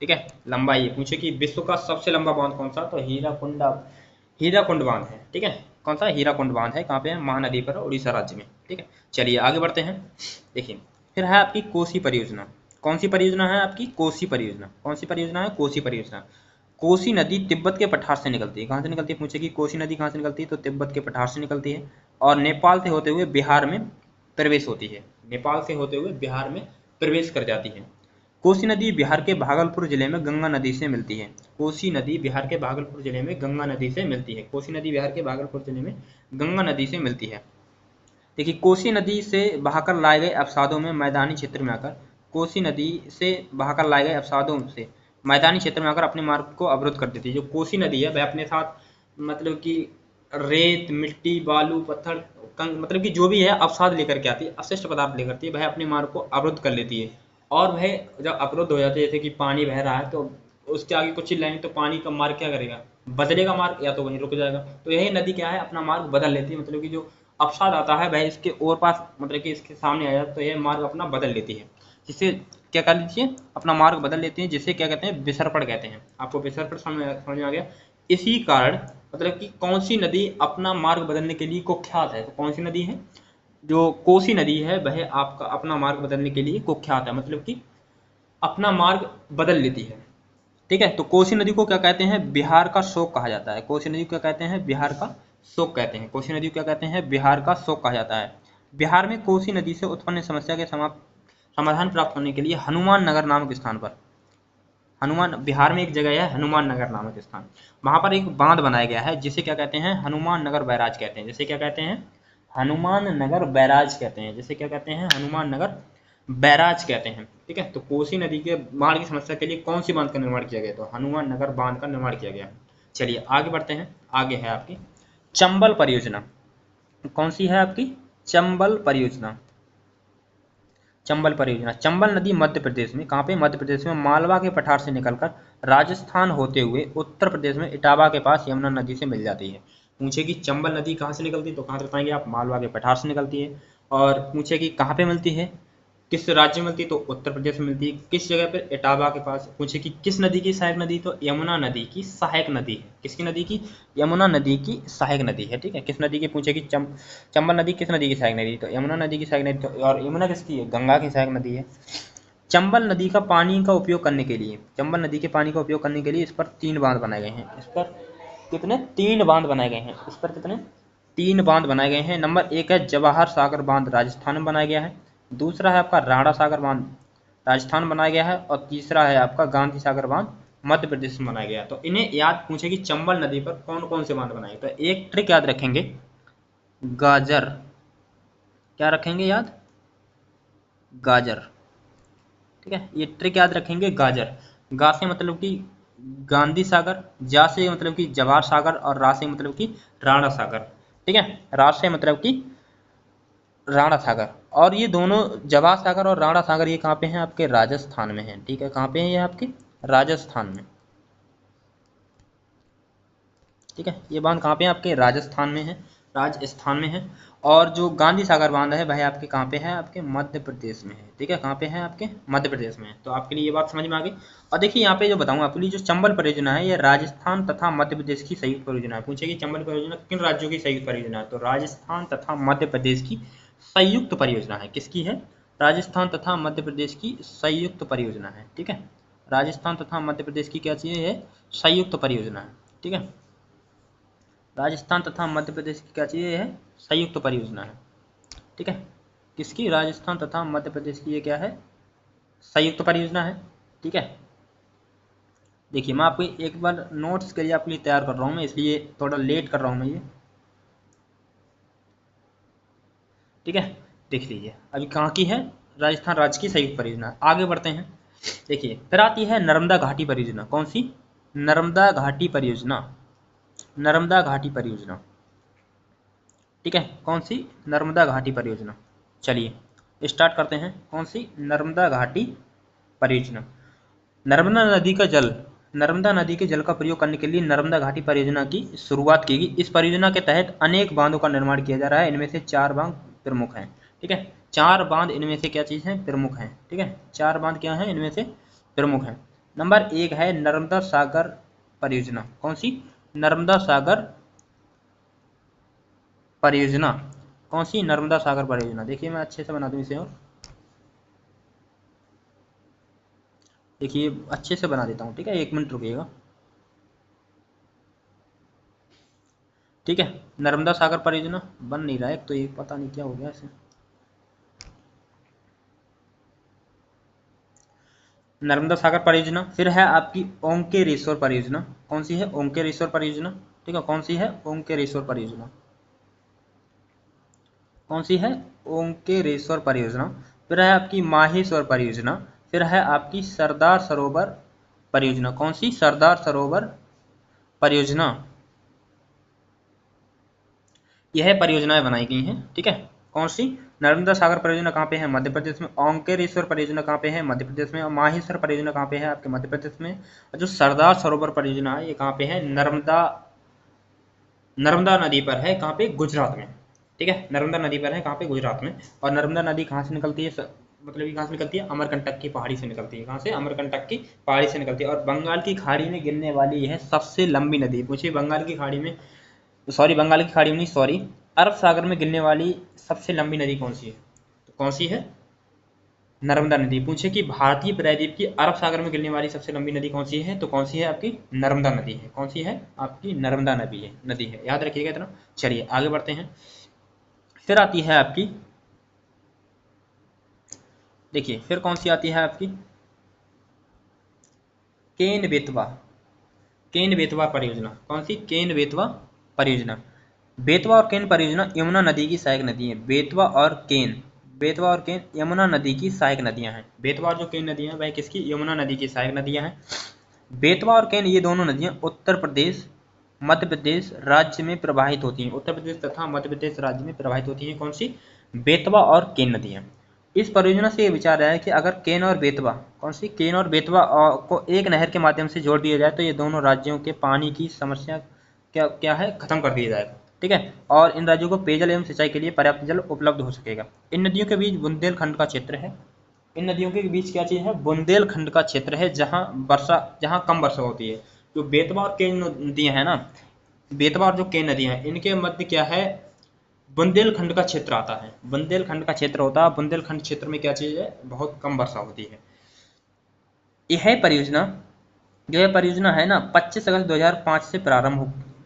ठीक है, लंबाई है। पूछे कि विश्व का सबसे लंबा बांध कौन सा, तो हीराकुंड बांध है। ठीक है, कौन सा, हीराकुंड बांध है। कहाँ पे है, महानदी पर, उड़ीसा राज्य में। ठीक है, चलिए आगे बढ़ते हैं। देखिए फिर है आपकी कोसी परियोजना। कौन सी परियोजना है आपकी, कोसी परियोजना। कौन सी परियोजना है, कोसी परियोजना। कोसी नदी तिब्बत के पठार से निकलती है। कहाँ से निकलती है, पूछे कि कोसी नदी कहाँ से निकलती है, तो तिब्बत के पठार से निकलती है और नेपाल से होते हुए बिहार में प्रवेश होती है। नेपाल से होते हुए बिहार में प्रवेश कर जाती है। कोसी नदी बिहार के भागलपुर जिले में गंगा नदी से मिलती है। कोसी नदी बिहार के भागलपुर जिले में गंगा नदी से मिलती है। कोसी नदी बिहार के भागलपुर जिले में गंगा नदी से मिलती है। देखिए, कोसी नदी से बहाकर लाए गए अवसादों में मैदानी क्षेत्र में आकर कोसी नदी से बहाकर लाए गए अवसादों से मैदानी क्षेत्र में आकर अपने मार्ग को अवरुद्ध कर देती है। जो कोसी नदी है वह अपने साथ मतलब कि रेत, मिट्टी, बालू, पत्थर, मतलब कि जो भी है अवसाद लेकर के आती है, अवशिष्ट पदार्थ लेकर आती है, वह अपने मार्ग को अवरुद्ध कर लेती है। और वह जब अवरुद्ध हो जाती है, जैसे कि पानी बह रहा है तो उसके आगे कुछ चिल्लाएंगे तो पानी का मार्ग क्या करेगा, बदलेगा मार्ग, या तो वहीं रुक जाएगा। तो यही नदी क्या है, अपना मार्ग बदल लेती है। मतलब कि जो अवसाद आता है वह इसके और पास मतलब कि इसके सामने आ जाता है, तो यह मार्ग अपना बदल लेती है। जिससे क्या कर लीजिए, अपना मार्ग बदल लेती है, जिसे क्या कहते हैं, विसर्पण कहते हैं। आपको विसर्पण समझ में आ गया। इसी कारण मतलब कि कौन सी नदी अपना मार्ग बदलने के लिए कुख्यात है, तो कौन सी नदी है, जो कोसी नदी है वह आपका अपना मार्ग बदलने के लिए कुख्यात है, मतलब कि अपना मार्ग बदल लेती है। ठीक है, तो कोसी नदी को क्या कहते हैं, बिहार का शोक कहा जाता है। कोसी नदी को क्या कहते हैं, बिहार का शोक कहते हैं। कोसी नदी को क्या कहते हैं, बिहार का शोक कहा जाता है। बिहार में कोसी नदी से उत्पन्न समस्या के समाधान प्राप्त करने के लिए हनुमान नगर नामक स्थान पर बिहार में एक जगह है हनुमान नगर नामक स्थान, वहां पर एक बांध बनाया गया है जिसे क्या कहते हैं, हनुमान नगर बैराज कहते हैं। जिसे क्या कहते हैं, हनुमान नगर बैराज कहते हैं। जिसे क्या कहते हैं, हनुमान नगर बैराज कहते हैं। ठीक है, तो कोसी नदी के बाढ़ की समस्या के लिए कौन सी बांध का निर्माण किया गया, तो हनुमान नगर बांध का निर्माण किया गया। चलिए आगे बढ़ते हैं। आगे है आपकी चंबल परियोजना। कौन सी है आपकी, चंबल परियोजना। चंबल परियोजना, चंबल नदी मध्य प्रदेश में, कहाँ पे, मध्य प्रदेश में मालवा के पठार से निकलकर राजस्थान होते हुए उत्तर प्रदेश में इटावा के पास यमुना नदी से मिल जाती है। पूछे कि चंबल नदी कहाँ से निकलती है, तो कहाँ से बताएंगे आप, मालवा के पठार से निकलती है। और पूछे कि कहाँ पे मिलती है, किस राज्य में मिलती है, तो उत्तर प्रदेश में मिलती है। किस जगह पर, इटावा के पास। पूछे कि किस नदी की सहायक नदी, तो यमुना नदी की सहायक नदी है। किसकी नदी की, यमुना नदी की सहायक नदी है। ठीक है, किस नदी की, पूछे कि चंबल नदी किस नदी की सहायक नदी, तो यमुना नदी की सहायक नदी। तो और यमुना किसकी है, गंगा की सहायक नदी है। चंबल नदी का पानी का उपयोग करने के लिए, चंबल नदी के पानी का उपयोग करने के लिए इस पर 3 बांध बनाए गए हैं। इस पर कितने, 3 बांध बनाए गए हैं। इस पर कितने, 3 बांध बनाए गए हैं। नंबर 1 है जवाहर सागर बांध, राजस्थान में बनाया गया है। दूसरा है आपका राणा सागर बांध, राजस्थान में बनाया गया है। और तीसरा है आपका गांधी सागर बांध, मध्य प्रदेश में बनाया गया है। तो इन्हें याद पूछे कि चंबल नदी पर कौन कौन से बांध बनाए, तो एक ट्रिक याद रखेंगे, गाजर। क्या रखेंगे याद, गाजर। ठीक है, ये ट्रिक याद रखेंगे, गाजर। गा से मतलब कि गांधी सागर, जा से मतलब कि जवाहर सागर, और रा से मतलब कि राणा सागर। ठीक है, रा से मतलब कि राणा सागर। और ये दोनों जवाहर सागर और राणा सागर ये कहाँ पे हैं, आपके राजस्थान में हैं। ठीक है, कहाँ पे हैं ये आपके राजस्थान में। ठीक है, ये बांध कहाँ पे है, आपके राजस्थान में है, राजस्थान में है। और जो गांधी सागर बांध है वह आपके कहाँ पे है, आपके मध्य प्रदेश में है। ठीक है, कहाँ पे है, आपके मध्य प्रदेश में है। तो आपके लिए ये बात समझ में आ गई। और देखिए यहाँ पे जो बताऊँ आपके लिए, जो चंबल परियोजना है ये राजस्थान तथा मध्य प्रदेश की संयुक्त परियोजना है। पूछे कि चंबल परियोजना किन राज्यों की संयुक्त परियोजना है, तो राजस्थान तथा मध्य प्रदेश की संयुक्त परियोजना है। किसकी है, राजस्थान तथा मध्य प्रदेश की संयुक्त परियोजना है। ठीक है, राजस्थान तथा मध्य प्रदेश की क्या चीज़ है, संयुक्त परियोजना है। ठीक है, राजस्थान तथा मध्य प्रदेश की क्या चीज़ है, संयुक्त परियोजना है। ठीक है, किसकी, राजस्थान तथा मध्य प्रदेश की ये क्या है, संयुक्त परियोजना है। ठीक है, देखिए मैं आपको एक बार नोट्स के लिए आपके लिए तैयार कर रहा हूँ मैं, इसलिए थोड़ा लेट कर रहा हूँ मैं ये। ठीक है, देख लीजिए अभी कहाँ की है, राजस्थान राज्य की संयुक्त परियोजना। आगे बढ़ते हैं। देखिए फिर आती है नर्मदा घाटी परियोजना। कौन सी, नर्मदा घाटी परियोजना, नर्मदा घाटी परियोजना। ठीक है, कौन सी, नर्मदा घाटी परियोजना। चलिए स्टार्ट करते हैं। कौन सी, नर्मदा घाटी परियोजना। नर्मदा नदी का जल, नर्मदा नदी के जल का प्रयोग करने के लिए नर्मदा घाटी परियोजना की शुरुआत की गई। इस परियोजना के तहत अनेक बांधों का निर्माण किया जा रहा है। इनमें से 4 बांध प्रमुख हैं। ठीक है, 4 बांध इनमें से क्या चीज़ है, प्रमुख हैं। ठीक है, 4 बांध क्या हैं, इनमें से प्रमुख हैं। नंबर 1 है नर्मदा सागर परियोजना। कौन सी, नर्मदा सागर परियोजना। कौन सी, नर्मदा सागर परियोजना। देखिए मैं अच्छे से बना दूं इसे, और देखिए अच्छे से बना देता हूँ। ठीक है, 1 मिनट रुकिएगा। ठीक है, नर्मदा सागर परियोजना बन नहीं रहा है, तो ये पता नहीं क्या हो गया इसे। नर्मदा सागर परियोजना। फिर है आपकी ओंकारेश्वर परियोजना। कौन सी है? ओंकारेश्वर परियोजना। ठीक है, कौन सी है? ओंकारेश्वर परियोजना। कौन सी है? ओंकारेश्वर परियोजना। फिर है आपकी माहेश्वर परियोजना। फिर है आपकी सरदार सरोवर परियोजना। कौन सी? सरदार सरोवर परियोजना। यह परियोजनाएं बनाई गई हैं। ठीक है, कौन सी? नर्मदा सागर परियोजना कहाँ पे है? मध्य प्रदेश में। ओंकारेश्वर परियोजना कहाँ पे है? मध्य प्रदेश में। और माहेश्वर परियोजना कहाँ पे है? आपके मध्य प्रदेश में। और जो सरदार सरोवर परियोजना है ये कहाँ पे है? नर्मदा नर्मदा नदी पर है। कहाँ पे? गुजरात में। ठीक है, नर्मदा नदी पर है। कहाँ पे? गुजरात में। और नर्मदा नदी कहाँ से निकलती है? मतलब ये कहाँ से निकलती है? अमरकंटक की पहाड़ी से निकलती है। कहाँ से? अमरकंटक की पहाड़ी से निकलती है। और बंगाल की खाड़ी में गिरने वाली यह सबसे लंबी नदी। पूछिए बंगाल की खाड़ी में, सॉरी बंगाल की खाड़ी में नहीं, सॉरी, अरब सागर में गिरने वाली सबसे लंबी नदी कौन सी है? तो कौन सी है? नर्मदा नदी। पूछे कि भारतीय प्रायद्वीप की अरब सागर में गिरने वाली सबसे लंबी नदी कौन सी है? तो कौन सी है? आपकी नर्मदा नदी है। कौन सी है? आपकी नर्मदा नदी है। याद रखिएगा इतना। चलिए आगे बढ़ते हैं। फिर आती है आपकी, देखिए फिर कौन सी आती है आपकी? केन बेतवा। केन बेतवा परियोजना। कौन सी? केन बेतवा परियोजना। बेतवा और केन परियोजना यमुना नदी की सहायक नदी है। बेतवा और केन यमुना नदी की सहायक नदियां हैं। बेतवा और जो केन नदियां हैं वह किसकी? यमुना नदी की सहायक नदियां हैं। बेतवा और केन ये दोनों नदियां उत्तर प्रदेश मध्य प्रदेश राज्य में प्रवाहित होती हैं। उत्तर प्रदेश तथा मध्य प्रदेश राज्य में प्रवाहित होती हैं। कौन सी? बेतवा और केन नदियां। इस परियोजना से ये विचार है कि अगर केन और बेतवा, कौन सी? केन और बेतवा को एक नहर के माध्यम से जोड़ दिया जाए तो ये दोनों राज्यों के पानी की समस्या क्या क्या है? खत्म कर दिया जाएगा। ठीक है, और इन राज्यों को पेयजल एवं सिंचाई के लिए पर्याप्त जल उपलब्ध हो सकेगा। इन नदियों के बीच बुंदेलखंड का क्षेत्र है। इन नदियों के बीच क्या चीज है? बुंदेलखंड का क्षेत्र है, जहाँ कम वर्षा होती है। जो बेतवा और केन नदियां है ना, बेतवा और जो केन नदियां हैं इनके मध्य क्या है? बुंदेलखंड का क्षेत्र आता है। बुंदेलखंड का क्षेत्र होता है। बुंदेलखंड क्षेत्र में क्या चीज है? बहुत कम वर्षा होती है। यह परियोजना, जो यह परियोजना है ना, 25 अगस्त 2005 से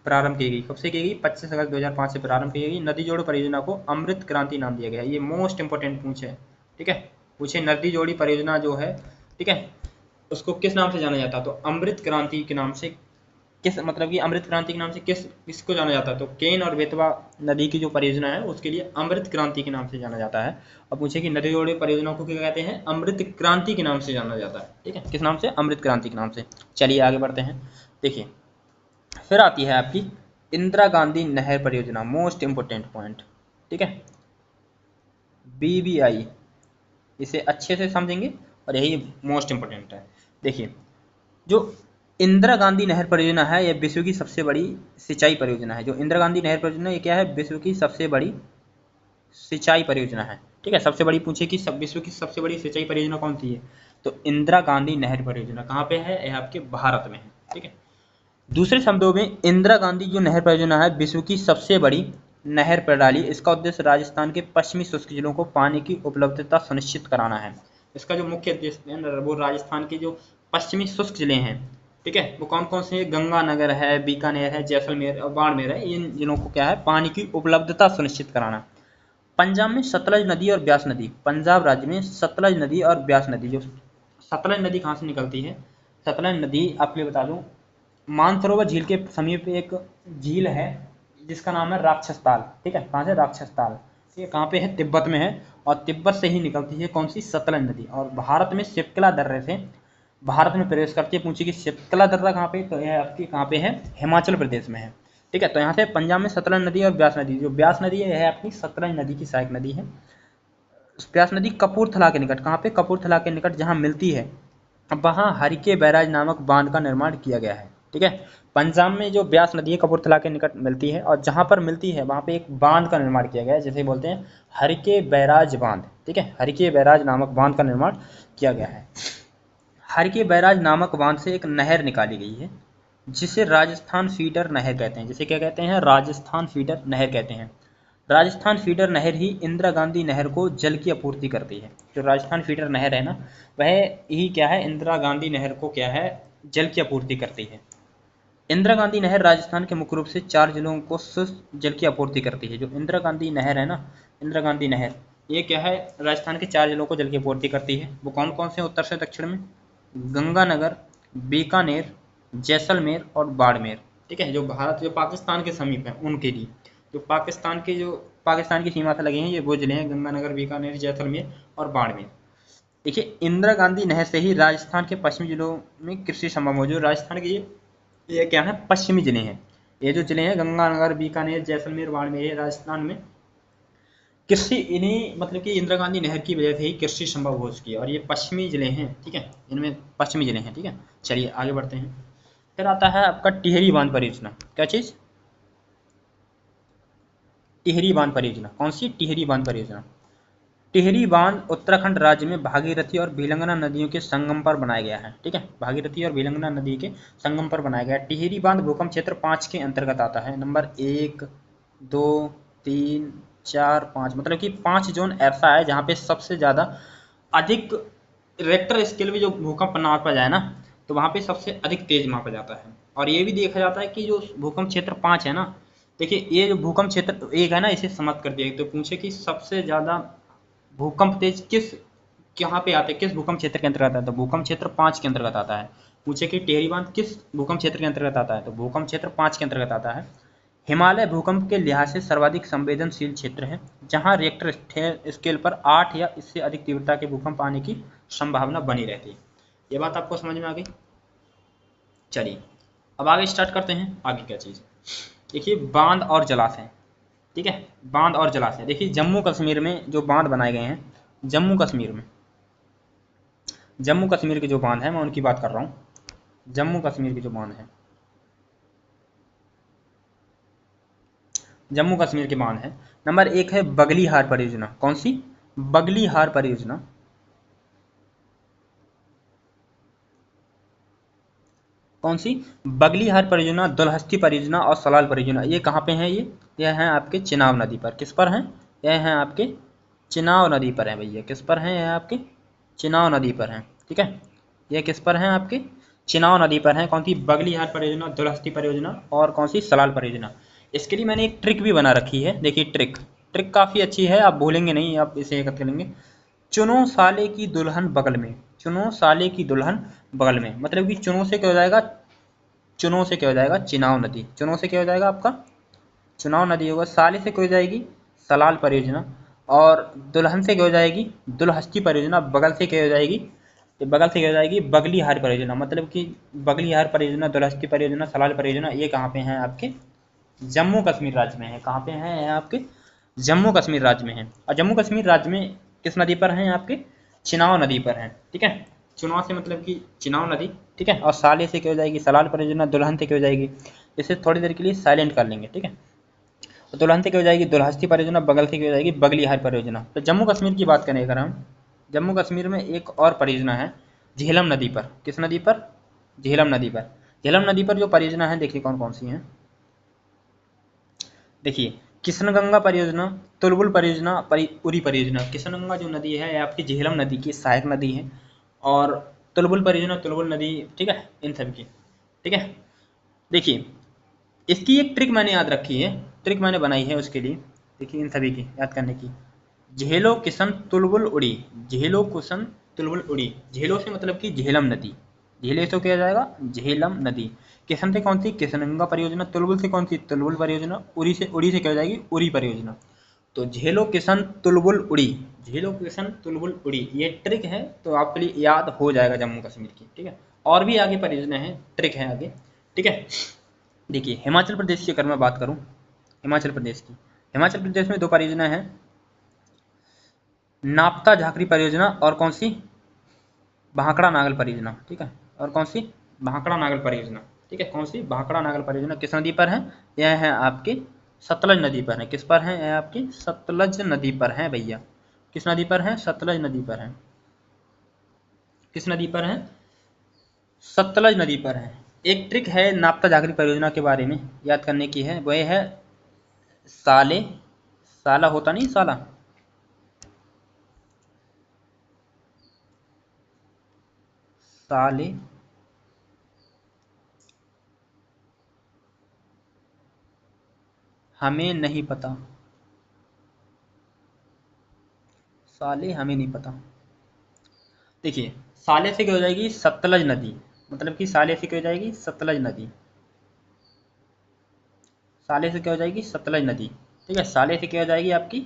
प्रारंभ की गई। कब से की गई? 25 अगस्त 2005 से प्रारंभ की गई। नदी जोड़ो परियोजना को अमृत क्रांति नाम दिया गया है। ये मोस्ट इंपोर्टेंट पूछे। ठीक है, पूछे नदी जोड़ी परियोजना जो है, ठीक है, उसको किस नाम से जाना जाता है? तो अमृत क्रांति के नाम से। किस मतलब कि अमृत क्रांति के नाम से किसको जाना जाता है? तो केन और बेतवा नदी की जो परियोजना है उसके लिए अमृत क्रांति के नाम से जाना जाता है। और पूछे कि नदी जोड़ी परियोजना को क्या कहते हैं? अमृत क्रांति के नाम से जाना जाता है। ठीक है, किस नाम से? अमृत क्रांति के नाम से। चलिए आगे बढ़ते हैं। देखिए फिर आती है आपकी इंदिरा गांधी नहर परियोजना, मोस्ट इंपोर्टेंट पॉइंट। ठीक है, BBI, इसे अच्छे से समझेंगे और यही मोस्ट इंपोर्टेंट है। देखिए जो इंदिरा गांधी नहर परियोजना है यह विश्व की सबसे बड़ी सिंचाई परियोजना है। जो इंदिरा गांधी नहर परियोजना ये क्या है? विश्व की सबसे बड़ी सिंचाई परियोजना है। ठीक है, सबसे बड़ी पूछे कि विश्व की सबसे बड़ी सिंचाई परियोजना कौन सी है? तो इंदिरा गांधी नहर परियोजना कहाँ पे है? यह आपके भारत में है। ठीक है, दूसरे शब्दों में इंदिरा गांधी जो नहर परियोजना है विश्व की सबसे बड़ी नहर प्रणाली। इसका उद्देश्य राजस्थान के पश्चिमी शुष्क जिलों को पानी की उपलब्धता सुनिश्चित कराना है। इसका जो मुख्य उद्देश्य है वो राजस्थान के जो पश्चिमी शुष्क जिले हैं, ठीक है, वो कौन कौन से हैं? गंगानगर है, बीकानेर है, जैसलमेर और बाड़मेर है। इन जिलों को क्या है? पानी की उपलब्धता सुनिश्चित कराना। पंजाब में सतलज नदी और ब्यास नदी, पंजाब राज्य में सतलज नदी और ब्यास नदी। जो सतलज नदी कहाँ से निकलती है? सतलज नदी आपके लिए बता दूं, मानसरोवर झील के समीप एक झील है जिसका नाम है राक्षस ताल। ठीक है, कहाँ से? राक्षस ताल। ठीक है, कहाँ पे है? तिब्बत में है। और तिब्बत से ही निकलती है कौन सी? सतलज नदी। और भारत में शिप्कला दर्रे से भारत में प्रवेश करती है। पूछिए कि शिप्कला दर्रा कहाँ पे? तो यह आपकी कहाँ पे है? हिमाचल प्रदेश में है। ठीक है, तो यहाँ से पंजाब में सतलज नदी और ब्यास नदी, जो ब्यास नदी है यह आपकी सतलज नदी की सहायक नदी है। ब्यास नदी कपूरथला के निकट, कहाँ पे? कपूरथला के निकट जहाँ मिलती है वहाँ हरिके बैराज नामक बांध का निर्माण किया गया है। ठीक है, पंजाब में जो ब्यास नदी है कपूरथला के निकट मिलती है और जहाँ पर मिलती है वहाँ पे एक बांध का निर्माण किया गया है, जिसे बोलते हैं हरिके बैराज बांध। ठीक है, हरिके बैराज नामक बांध का निर्माण किया गया है। हरिके बैराज नामक बांध से एक नहर निकाली गई है जिसे राजस्थान फीडर नहर कहते हैं। जिसे क्या कहते हैं? राजस्थान फीडर नहर कहते हैं। राजस्थान फीडर नहर ही इंदिरा गांधी नहर को जल की आपूर्ति करती है। जो राजस्थान फीडर नहर है ना, वह ही क्या है? इंदिरा गांधी नहर को क्या है? जल की आपूर्ति करती है। इंदिरा गांधी नहर राजस्थान के मुख्य रूप से 4 जिलों को शुष्क जल की आपूर्ति करती है। जो इंदिरा गांधी नहर है ना, इंदिरा गांधी नहर ये क्या है? राजस्थान के 4 जिलों को जल की आपूर्ति करती है। वो कौन कौन से? उत्तर से दक्षिण में गंगानगर, बीकानेर, जैसलमेर और बाड़मेर। ठीक है, जो भारत जो पाकिस्तान के समीप है उनके लिए, जो पाकिस्तान की सीमा से लगे हैं, ये वो जिले हैं गंगानगर, बीकानेर, जैसलमेर और बाड़मेर। देखिए, इंदिरा गांधी नहर से ही राजस्थान के पश्चिमी जिलों में कृषि संभव हो। जो राजस्थान के ये क्या है, पश्चिमी जिले हैं। ये जो जिले हैं गंगानगर, बीकानेर, जैसलमेर, बाड़मेर, ये राजस्थान में कृषि, इन्हीं मतलब कि इंदिरा गांधी नहर की वजह से ही कृषि संभव हो चुकी है, और ये पश्चिमी जिले हैं। ठीक है, इनमें पश्चिमी जिले हैं। ठीक है, चलिए आगे बढ़ते हैं। फिर आता है आपका टिहरी बांध परियोजना। क्या चीज? टिहरी बांध परियोजना। कौन सी? टिहरी बांध परियोजना। टिहरी बांध उत्तराखंड राज्य में भागीरथी और भिलंगना नदियों के संगम पर बनाया गया है। ठीक है, भागीरथी और भिलंगना नदी के संगम पर बनाया गया है। टिहरी बांध भूकंप क्षेत्र 5 के अंतर्गत आता है। नंबर 1, 2, 3, 4, 5, मतलब कि 5 जोन ऐसा है जहाँ पे सबसे ज़्यादा अधिक रेक्टर स्केल में जो भूकंप नापा जाए ना, तो वहाँ पे सबसे अधिक तेज मापा जाता है। और ये भी देखा जाता है कि जो भूकंप क्षेत्र 5 है ना, देखिए ये जो भूकंप क्षेत्र 1 है ना, इसे समाप्त कर दिया। तो पूछे कि सबसे ज़्यादा भूकंप तेज किस कहाँ पे आते हैं, किस भूकंप क्षेत्र के अंतर्गत आता है, तो भूकंप क्षेत्र 5 के अंतर्गत आता है। पूछे कि टिहरी बांध किस भूकंप क्षेत्र के अंतर्गत आता है, तो भूकंप क्षेत्र 5 के अंतर्गत आता है। हिमालय भूकंप के लिहाज से सर्वाधिक संवेदनशील क्षेत्र है, जहां रिएक्टर स्केल पर 8 या इससे अधिक तीव्रता के भूकंप आने की संभावना बनी रहती है। ये बात आपको समझ में आ गई? चलिए अब आगे स्टार्ट करते हैं। आगे क्या चीज़? देखिए, बांध और जलाशय। ठीक है, बांध और जलाशय। देखिए, जम्मू कश्मीर में जो बांध बनाए गए हैं, जम्मू कश्मीर में, जम्मू कश्मीर के जो बांध है मैं उनकी बात कर रहा हूँ। जम्मू कश्मीर के जो बांध है, जम्मू कश्मीर के बांध है। नंबर 1 है बगलीहार परियोजना। कौन सी? बगलीहार परियोजना। कौन सी? बगलीहार परियोजना, दुलहस्ती परियोजना और सलाल परियोजना। ये कहाँ पे हैं? ये हैं आपके चिनाब नदी पर। किस पर हैं? ये हैं आपके चिनाब नदी पर हैं भैया। किस पर हैं? ये आपके चिनाब नदी पर हैं। ठीक है, ये किस पर हैं? आपके चिनाब नदी पर हैं। कौन सी? बगलीहार परियोजना, दुलहस्ती परियोजना और कौन सी? सलाल परियोजना। इसके लिए मैंने एक ट्रिक भी बना रखी है। देखिए, ट्रिक ट्रिक काफ़ी अच्छी है, आप भूलेंगे नहीं, आप इसे एकत्र करेंगे। चुनो साले की दुल्हन बगल में। चुनो साले की दुल्हन बगल में, मतलब कि चुनो से क्या हो जाएगा? चुनाव से क्या हो जाएगा? चिनाव नदी। चुनाव से क्या हो जाएगा आपका? चुनाव नदी होगा। साले से क्या हो जाएगी? सलाल परियोजना। और दुल्हन से क्या हो जाएगी? दुलहस्ती परियोजना। बगल से क्या हो जाएगी? तो बगल से क्या हो जाएगी? बगलीहार परियोजना। मतलब कि बगलीहार परियोजना, दुलहस्ती परियोजना, सलाल परियोजना, ये कहाँ पे हैं? आपके जम्मू कश्मीर राज्य में है। कहाँ पे हैं? ये आपके जम्मू कश्मीर राज्य में है। और जम्मू कश्मीर राज्य में किस नदी पर हैं? आपके चिनाव नदी पर हैं। ठीक है, चुनाव से मतलब कि चिनाव नदी। ठीक है, और साले से क्या हो जाएगी? सलाल परियोजना। दुल्हन से क्या हो जाएगी? इसे थोड़ी देर के लिए साइलेंट कर लेंगे। ठीक है, तो दुल्हन से क्या हो जाएगी? दुलहस्ती परियोजना। बगल से क्या हो जाएगी? बगलीहार परियोजना। तो जम्मू कश्मीर की बात करें अगर हम, जम्मू कश्मीर में एक और परियोजना है झेलम नदी पर। किस नदी पर? झेलम नदी पर। झेलम नदी पर जो परियोजना है, देखिए कौन कौन सी हैं। देखिए, कृष्णगंगा परियोजना, तुलबुल परियोजना, उरी परियोजना। कृष्णगंगा जो नदी है, ये आपकी झेलम नदी की सहायक नदी है। और तुलबुल परियोजना, तुलबुल नदी, ठीक है, इन सब की। ठीक है, देखिए इसकी एक ट्रिक मैंने याद रखी है, ट्रिक मैंने बनाई है उसके लिए। देखिए, इन सभी की याद करने की। झेलो किशन तुलबुल उड़ी। झेलो कुशन तुलबुल उड़ी। झेलो से मतलब कि झेलम नदी। झेले से क्या जाएगा? झेलम नदी। किशन से कौन सी? कृष्णगंगा परियोजना। तुलबुल से कौन सी? तुलबुल परियोजना। उड़ी से क्या हो जाएगी? उरी परियोजना। तो झेलो किशन तुलबुल उड़ी। झेलो किशन तुलबुल उड़ी, ये ट्रिक है, तो आपके लिए याद हो जाएगा जम्मू कश्मीर की। ठीक है, और भी आगे परियोजना है, ट्रिक है आगे। ठीक है, देखिए हिमाचल प्रदेश की अगर मैं बात करूं, हिमाचल प्रदेश की, हिमाचल प्रदेश में 2 परियोजना है, नापता झाकरी परियोजना और कौन सी? भाखड़ा नागल परियोजना। ठीक है, और कौन सी? भाखड़ा नागल परियोजना। ठीक है, कौन सी? भाखड़ा नागल परियोजना। किस नदी पर है? यह है आपकी सतलज नदी पर है। किस पर है? यह आपकी सतलज नदी पर है भैया। किस नदी पर है? सतलज नदी पर है। किस नदी पर है? सतलज नदी पर है। एक ट्रिक है नापता झाकरी परियोजना के बारे में याद करने की है, वह है साले, साला होता नहीं, साला, साले, हमें नहीं पता। साले हमें नहीं पता। देखिए, साले से क्या हो जाएगी, सतलज नदी, मतलब कि साले से क्या हो जाएगी, सतलज नदी, साले से क्या हो जाएगी, सतलज नदी, ठीक है, साले से क्या हो जाएगी आपकी,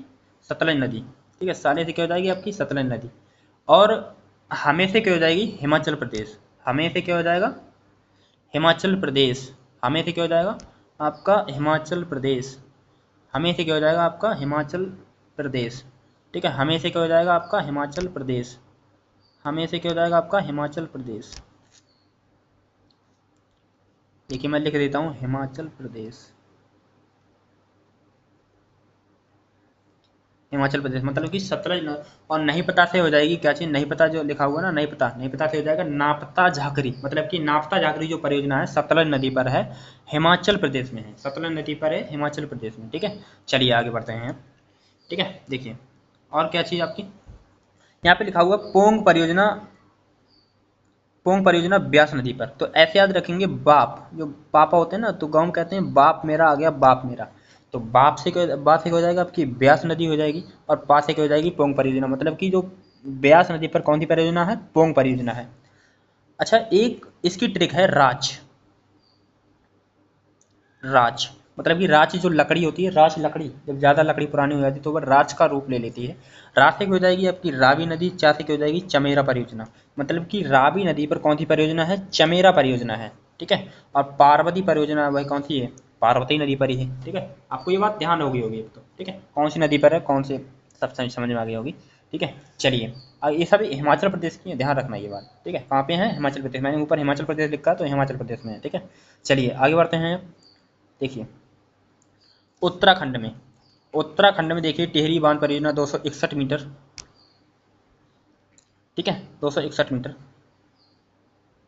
सतलज नदी, ठीक है, साले से क्या हो जाएगी आपकी सतलज नदी। और हमें से क्या हो जाएगी, हिमाचल प्रदेश, हमें से क्या हो जाएगा, हिमाचल प्रदेश, हमें से क्या हो जाएगा आपका हिमाचल प्रदेश, हमें से क्या हो जाएगा आपका हिमाचल प्रदेश, ठीक है, हमें से क्या हो जाएगा आपका हिमाचल प्रदेश, हमें से क्या हो जाएगा आपका हिमाचल प्रदेश। देखिए मैं लिख देता हूँ हिमाचल प्रदेश, हिमाचल प्रदेश, मतलब कि सतलज और नहीं पता से हो जाएगी क्या चीज़, नहीं पता जो लिखा हुआ ना, नहीं पता, नहीं पता से हो जाएगा नापता झाकरी, मतलब कि नापता झाकरी जो परियोजना है सतलज नदी पर है, हिमाचल प्रदेश में है, सतलज नदी पर है हिमाचल प्रदेश में, ठीक है। चलिए आगे बढ़ते हैं, ठीक है। देखिए और क्या चीज़ आपकी यहाँ पे लिखा हुआ पोंग परियोजना, पोंग परियोजना ब्यास नदी पर, तो ऐसे याद रखेंगे बाप, जो पापा होते हैं ना, तो गाँव में कहते हैं बाप मेरा आ गया, बाप मेरा, तो बाप से क्या हो जाएगा आपकी ब्यास नदी हो जाएगी, और पा से क्या हो जाएगी पोंग परियोजना, मतलब कि जो ब्यास नदी पर कौन सी परियोजना है, पोंग परियोजना है। अच्छा एक इसकी ट्रिक है राच, राच मतलब कि राच जो लकड़ी होती है, राच लकड़ी जब ज़्यादा लकड़ी पुरानी हो जाती है तो वह राच का रूप ले लेती है। राच से क्या हो जाएगी आपकी रावी नदी, चा से क्या हो जाएगी चमेरा परियोजना, मतलब कि रावी नदी पर कौन सी परियोजना है, चमेरा परियोजना है, ठीक है। और पार्वती परियोजना वह कौन सी है, पार्वती नदी पर ही है, ठीक है। आपको ये बात ध्यान होगी होगी तो, ठीक है, कौन सी नदी पर है, कौन से, सब समझ में आ गई होगी, ठीक है। चलिए अब ये सब हिमाचल प्रदेश की है, ध्यान रखना ये बात, ठीक है, कहाँ पे है, हिमाचल प्रदेश, मैंने ऊपर हिमाचल प्रदेश लिखा तो हिमाचल प्रदेश में है, ठीक है। चलिए आगे बढ़ते हैं। देखिए उत्तराखंड में, उत्तराखंड में देखिए टिहरी बांध परियोजना 261 मीटर, ठीक है, 261 मीटर।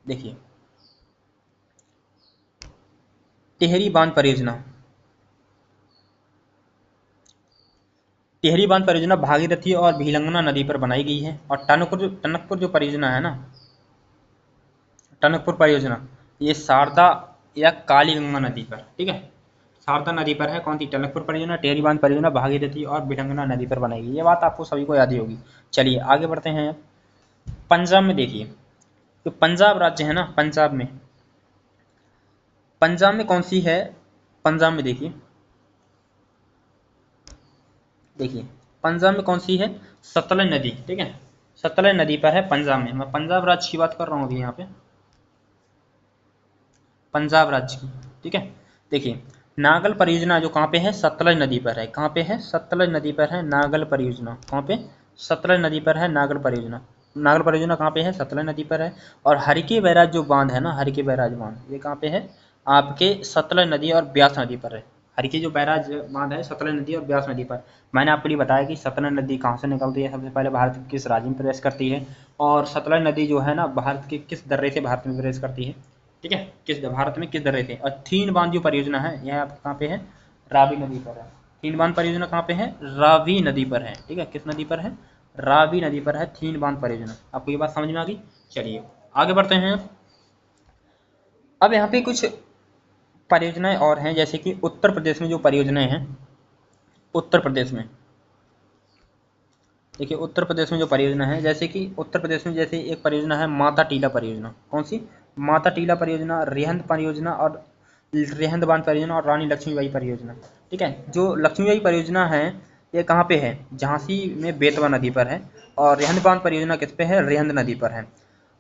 देखिए टिहरी बांध परियोजना, टिहरी बांध परियोजना भागीरथी और भीलंगना नदी पर बनाई गई है, और टनकपुर जो परियोजना है ना, टनकपुर परियोजना, ये शारदा या काली गंगा नदी पर, ठीक है, शारदा नदी पर है कौन सी, टनकपुर परियोजना, टिहरी बांध परियोजना भागीरथी और भिलंगना नदी पर बनाई गई, ये बात आपको सभी को याद ही होगी। चलिए आगे बढ़ते हैं। पंजाब में देखिए, जो पंजाब राज्य है ना, पंजाब में कौन सी है, पंजाब में देखिए, देखिए पंजाब में कौन सी है, सतलज नदी, ठीक है, सतलज नदी पर है पंजाब में, मैं पंजाब राज्य की बात कर रहा हूँ अभी यहाँ पे, पंजाब राज्य की, ठीक है। देखिए नागल परियोजना जो कहाँ पे है, सतलज नदी पर है, कहाँ पे है, सतलज नदी पर है नागल परियोजना, कहाँ पे, सतलज नदी पर है नागल परियोजना, नागल परियोजना कहाँ पे है, सतलज नदी पर है। और हरिके बैराज जो बांध है ना, हरिके बैराज बांध ये कहाँ पे है, आपके सतलज नदी और ब्यास नदी पर है। हरिके जो बैराज बांध है सतलज नदी और ब्यास नदी पर, मैंने आपके लिए बताया कि सतलज नदी कहाँ से निकलती है, सबसे पहले भारत के किस राज्य में प्रवेश करती है, और सतलज नदी जो है ना भारत के किस दर्रे से भारत में प्रवेश करती है, ठीक है, किस भारत में किस दर्रे से। और थीन बांध जो परियोजना है यह आपका कहाँ पे है, रावी नदी पर है, थीन बांध परियोजना कहाँ पे है, रावी नदी पर है, ठीक है, किस नदी पर है, रावी नदी पर है थीन बांध परियोजना। आपको ये बात समझ में आ गई। चलिए आगे बढ़ते हैं। अब यहाँ पे कुछ परियोजनाएं और हैं, जैसे कि उत्तर प्रदेश में जो परियोजनाएं हैं, उत्तर प्रदेश में देखिए, उत्तर प्रदेश में जो परियोजना है, जैसे कि उत्तर प्रदेश में जैसे एक परियोजना है माता टीला परियोजना, कौन सी, माता टीला परियोजना, रेहंद परियोजना और रेहंद बांध परियोजना और रानी लक्ष्मीबाई परियोजना, ठीक है। जो लक्ष्मीबाई परियोजना है ये कहाँ पे है, झांसी में बेतवा नदी पर है, और रेहंद बांध परियोजना किस पे है, रेहंद नदी पर है।